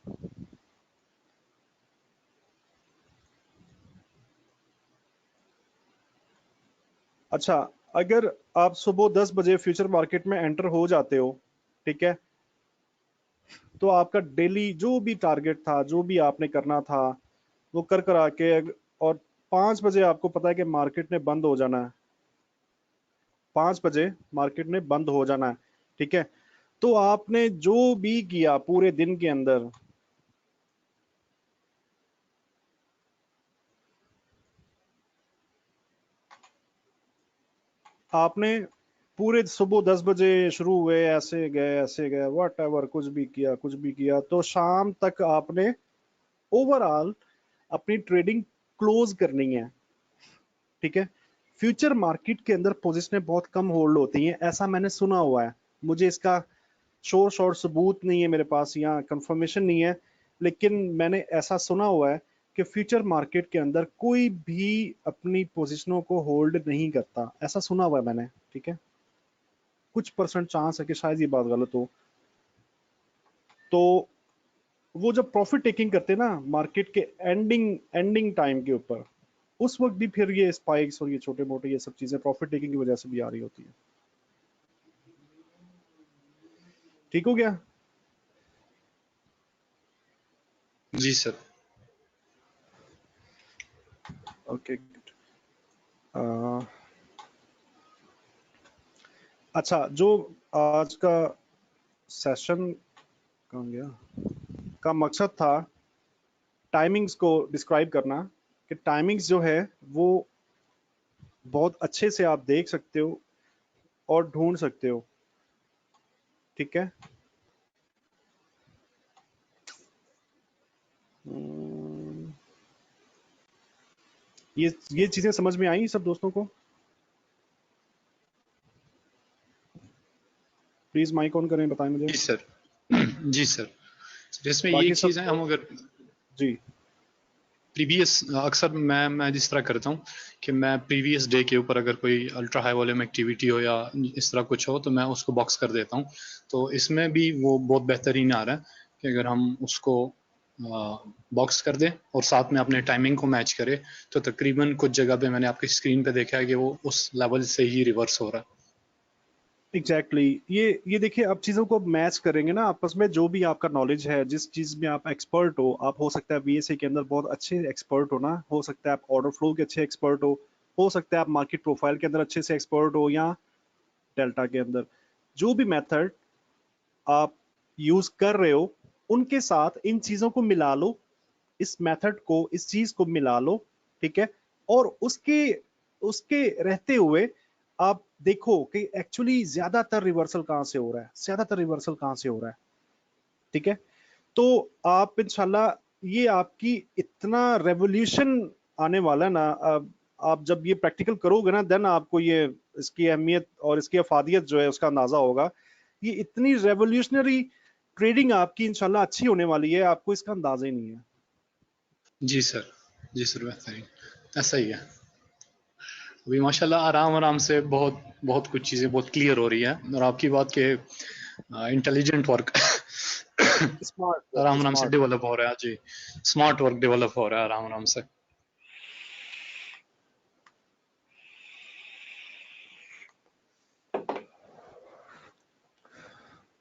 अच्छा, अगर आप सुबह 10 बजे फ्यूचर मार्केट में एंटर हो जाते हो, ठीक है, तो आपका डेली जो भी टारगेट था, जो भी आपने करना था, वो कर आके, और 5 बजे आपको पता है कि मार्केट ने बंद हो जाना है, 5 बजे मार्केट ने बंद हो जाना है, ठीक है, तो आपने जो भी किया पूरे दिन के अंदर, आपने पूरे सुबह 10 बजे शुरू हुए, ऐसे गए वट एवर, कुछ भी किया कुछ भी किया, तो शाम तक आपने ओवरऑल अपनी ट्रेडिंग क्लोज करनी है, ठीक है। फ्यूचर मार्केट के अंदर पोजीशनें बहुत कम होल्ड होती हैं, ऐसा मैंने सुना हुआ है, मुझे इसका शोर शोर सबूत नहीं है मेरे पास, यहाँ कंफर्मेशन नहीं है, लेकिन मैंने ऐसा सुना हुआ है कि फ्यूचर मार्केट के अंदर कोई भी अपनी पोजीशनों को होल्ड नहीं करता, ऐसा सुना हुआ है मैंने, ठीक है। कुछ परसेंट चांस है कि शायद ये बात गलत हो। तो वो जब प्रॉफिट टेकिंग करते हैं ना मार्केट के एंडिंग एंडिंग टाइम के ऊपर, उस वक्त भी फिर ये स्पाइक्स और ये छोटे मोटे ये सब चीजें प्रॉफिट टेकिंग की वजह से भी आ रही होती है। ठीक हो गया? जी सर। ओके, अच्छा, जो आज का सेशन कहाँ गया का मकसद था टाइमिंग्स को डिस्क्राइब करना, कि टाइमिंग्स जो है वो बहुत अच्छे से आप देख सकते हो और ढूंढ सकते हो, ठीक है। ये चीजें समझ में आई सब दोस्तों को? प्लीज माइक ऑन करें, बताएं मुझे। जी सर। जी सर। इसमें ये बाकी एक चीज सब है, हम अगर जी प्रीवियस अक्सर मैं जिस तरह करता हूँ कि मैं प्रीवियस डे के ऊपर अगर कोई अल्ट्रा हाई वॉल्यूम एक्टिविटी हो या इस तरह कुछ हो तो मैं उसको बॉक्स कर देता हूँ। तो इसमें भी वो बहुत बेहतरीन आ रहा है कि अगर हम उसको बॉक्स कर दें और साथ में अपने टाइमिंग को मैच करें तो तकरीबन कुछ जगह पे मैंने आपकी स्क्रीन पे देखा है कि वो उस लेवल से ही रिवर्स हो रहा है। एग्जैक्टली ये देखिए, अब चीज़ों को मैच करेंगे ना आपस में, जो भी आपका नॉलेज है, जिस चीज़ में आप एक्सपर्ट हो सकता है वीएसए के अंदर बहुत अच्छे एक्सपर्ट हो ना, हो सकता है आप ऑर्डर फ्लो के अच्छे एक्सपर्ट हो सकता है आप मार्केट प्रोफाइल के अंदर अच्छे से एक्सपर्ट हो, या डेल्टा के अंदर जो भी मेथड आप यूज कर रहे हो उनके साथ इन चीज़ों को मिला लो, इस मेथड को, इस चीज को मिला लो, ठीक है। और उसके उसके रहते हुए आप देखो कि एक्चुअली ज्यादातर रिवर्सल कहां से हो रहा है, ज्यादातर रिवर्सल कहां से हो रहा है, ठीक है। तो आप इंशाल्लाह, ये आपकी इतना रेवोल्यूशन आने वाला है ना, आप जब ये प्रैक्टिकल करोगे ना, देन आपको ये इसकी अहमियत और इसकी अफादियत जो है उसका अंदाजा होगा। ये इतनी रेवोल्यूशनरी ट्रेडिंग आपकी इंशाल्लाह अच्छी होने वाली है, आपको इसका अंदाजा ही नहीं है। जी सर। जी सर, बेहतरीन, ऐसा ही है। अभी माशाल्लाह आराम आराम से बहुत बहुत कुछ चीज़ें बहुत क्लियर हो रही है, और आपकी बात के इंटेलिजेंट वर्क आराम आराम से स्मार्ट डेवलप हो रहा है। जी, स्मार्ट वर्क डेवलप हो रहा है आराम आराम से।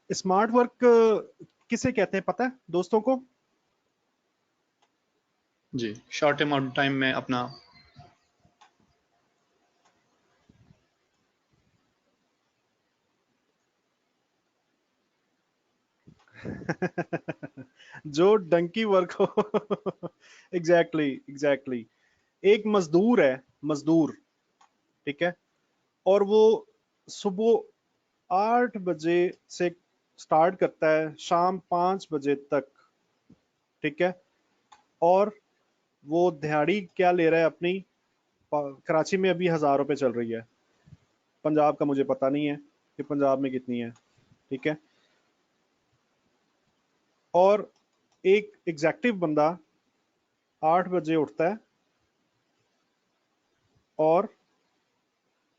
स्मार्ट वर्क किसे कहते हैं पता है दोस्तों को? जी, शॉर्ट अमाउंट टाइम में अपना जो डंकी वर्क हो। Exactly exactly. एक मजदूर है, मजदूर, ठीक है, और वो सुबह 8 बजे से स्टार्ट करता है शाम 5 बजे तक, ठीक है। और वो दिहाड़ी क्या ले रहा है अपनी, कराची में अभी 1000 रुपए चल रही है, पंजाब का मुझे पता नहीं है कि पंजाब में कितनी है, ठीक है। और एक एग्जैक्टिव बंदा 8 बजे उठता है और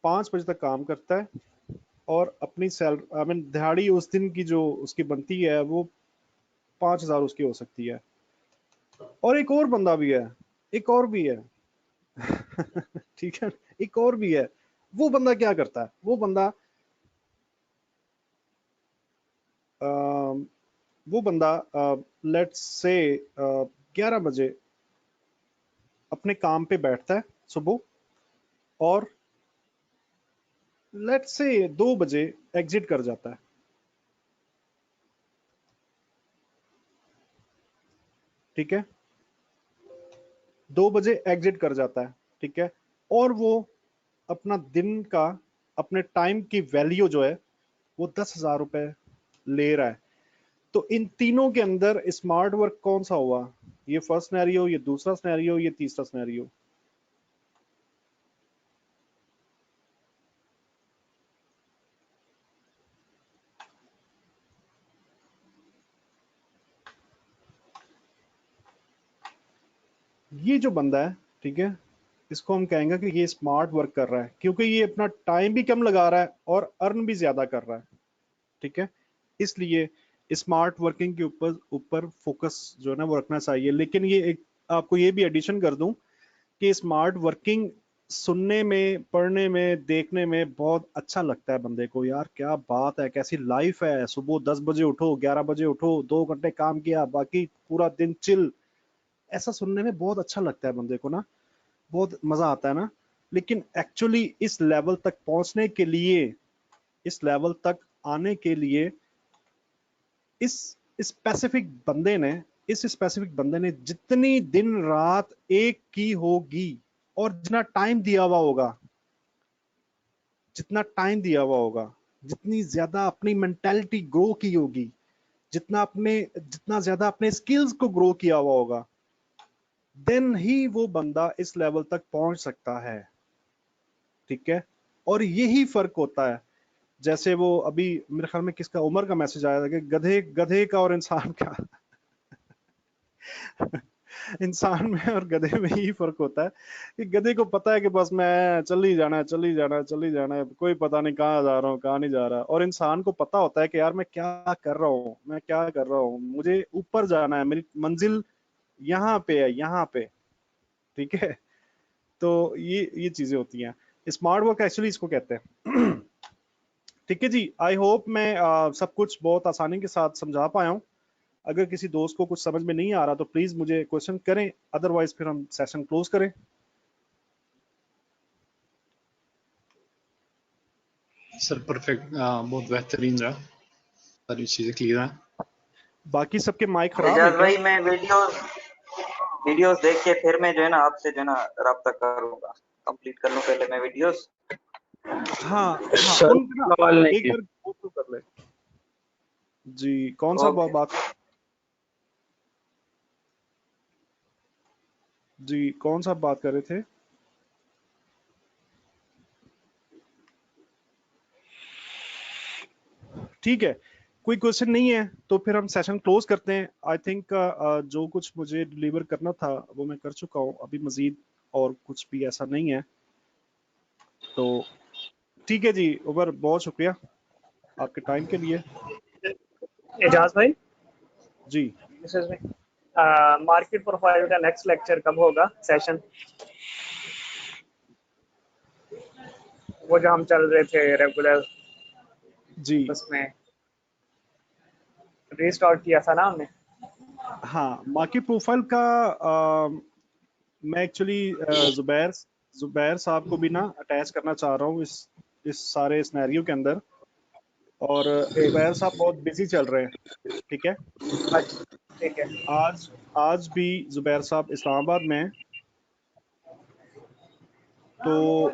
5 बजे तक काम करता है, और अपनी सैलरी आई मीन दिहाड़ी उस दिन की जो उसकी बनती है वो 5000 उसकी हो सकती है। और एक और बंदा भी है, एक और भी है। ठीक है, एक और भी है। वो बंदा क्या करता है, वो बंदा लेट्स से 11 बजे अपने काम पे बैठता है सुबह, और लेट्स से 2 बजे एग्जिट कर जाता है, ठीक है। 2 बजे एग्जिट कर जाता है, ठीक है। और वो अपना दिन का, अपने टाइम की वैल्यू जो है वो 10,000 रुपए ले रहा है। तो इन तीनों के अंदर स्मार्ट वर्क कौन सा हुआ? ये फर्स्ट सिनेरियो, ये दूसरा सिनेरियो, ये तीसरा सिनेरियो। ये जो बंदा है, ठीक है, इसको हम कहेंगे कि ये स्मार्ट वर्क कर रहा है, क्योंकि ये अपना टाइम भी कम लगा रहा है और अर्न भी ज्यादा कर रहा है, ठीक है। इसलिए स्मार्ट वर्किंग के ऊपर ऊपर फोकस जो है ना वो रखना चाहिए। लेकिन ये एक आपको ये भी एडिशन कर दूं कि स्मार्ट वर्किंग सुनने में, पढ़ने में, देखने में बहुत अच्छा लगता है बंदे को, यार क्या बात है, कैसी लाइफ है, सुबह 10 बजे उठो, 11 बजे उठो, 2 घंटे काम किया, बाकी पूरा दिन चिल। ऐसा सुनने में बहुत अच्छा लगता है बंदे को ना, बहुत मजा आता है ना। लेकिन एक्चुअली इस लेवल तक पहुंचने के लिए, इस लेवल तक आने के लिए इस स्पेसिफिक बंदे ने जितनी दिन रात एक की होगी और जितना टाइम दिया हुआ होगा, जितनी ज्यादा अपनी मेंटालिटी ग्रो की होगी, जितना ज्यादा अपने स्किल्स को ग्रो किया हुआ होगा, देन ही वो बंदा इस लेवल तक पहुंच सकता है, ठीक है। और यही फर्क होता है। जैसे वो अभी मेरे ख्याल में किसका, उमर का मैसेज आया था कि गधे गधे का और इंसान का इंसान में और गधे में ही फर्क होता है कि गधे को पता है कि बस मैं चल ही जाना है, कोई पता नहीं कहाँ जा रहा हूँ, कहाँ नहीं जा रहा। और इंसान को पता होता है कि यार मैं क्या कर रहा हूँ, मुझे ऊपर जाना है, मेरी मंजिल यहाँ पे है, यहाँ पे, ठीक है। तो ये चीजें होती हैं, स्मार्ट वर्क एक्चुअली इसको कहते हैं। ठीक है जी, आई होप मैं सब कुछ बहुत आसानी के साथ समझा पाया हूँ। अगर किसी दोस्त को कुछ समझ में नहीं आ रहा तो प्लीज मुझे क्वेश्चन करें, अदरवाइज फिर हम सेशन क्लोज करें। सर परफेक्ट, बहुत बेहतरीन रहा, सारी चीजें क्लियर हैं। बाकी सबके माइक खराब है एजाज क्या? भाई मैं वीडियोस देख के फिर मैं जो है ना आपसे जो है ना राब्ता करूंगा, कंप्लीट कर लूं पहले मैं वीडियोस। हाँ सर उनका ना सवाल नहीं एक है। बार गो थ्रू कर ले जी। कौन सा ओके बात जी, कौन सा बात कर रहे थे? ठीक है, कोई क्वेश्चन नहीं है तो फिर हम सेशन क्लोज करते हैं। आई थिंक जो कुछ मुझे डिलीवर करना था वो मैं कर चुका हूँ, अभी मजीद और कुछ भी ऐसा नहीं है। तो ठीक है जी, उमर बहुत शुक्रिया आपके टाइम के लिए एजाज भाई, जी। दिस इज मार्केट प्रोफाइल का नेक्स्ट लेक्चर कब होगा, सेशन? वो जो हम चल रहे थे रेगुलर, जी उसमें रीस्टार्ट किया था ना हमने। हाँ, मार्केट प्रोफाइल का मैं एक्चुअली जुबैर साहब को भी ना अटैच करना चाह रहा हूँ इस सारे सिनेरियो के अंदर। और जुबैर साहब बहुत बिजी चल रहे हैं, ठीक है। अच्छा ठीक है। आज भी जुबैर साहब इस्लामाबाद में हैं, तो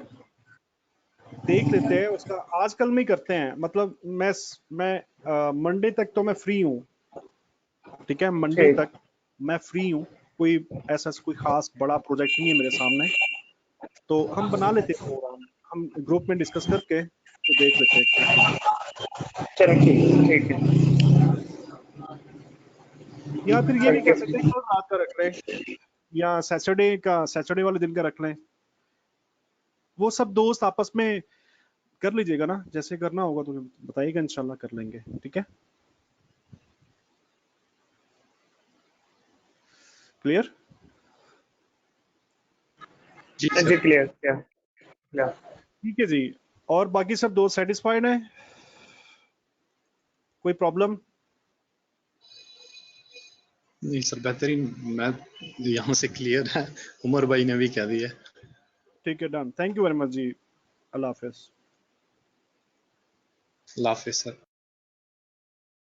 देख लेते हैं उसका, आज कल में ही करते हैं। मतलब मैं मंडे तक तो मैं फ्री हूँ, ठीक है, मंडे ठीक, तक मैं फ्री हूँ। कोई कोई खास बड़ा प्रोजेक्ट नहीं है मेरे सामने, तो हम बना लेते हैं प्रोग्राम, हम ग्रुप में डिस्कस करके तो देख लेते हैं क्या करना है। चलिए ठीक है। या फिर ये भी थैंक कह यू। सकते हैं कल रात का रख लें, या सैटरडे वाले दिन का रख लें। वो सब दोस्त आपस में कर लीजिएगा ना, जैसे करना होगा तो बताइएगा, इंशाल्लाह कर लेंगे, ठीक है। क्लियर? जी जी सर। Clear clear. ठीक है जी। और बाकी सब दोस्त सेटिस्फाइड हैं? कोई प्रॉब्लम? नहीं सर, बेहतरीन, मैं यहाँ से क्लियर है, उमर भाई ने भी कह दिया। ठीक है, done. Thank you very much जी। अल्लाह हाफिज। अल्लाह हाफिज़ सर।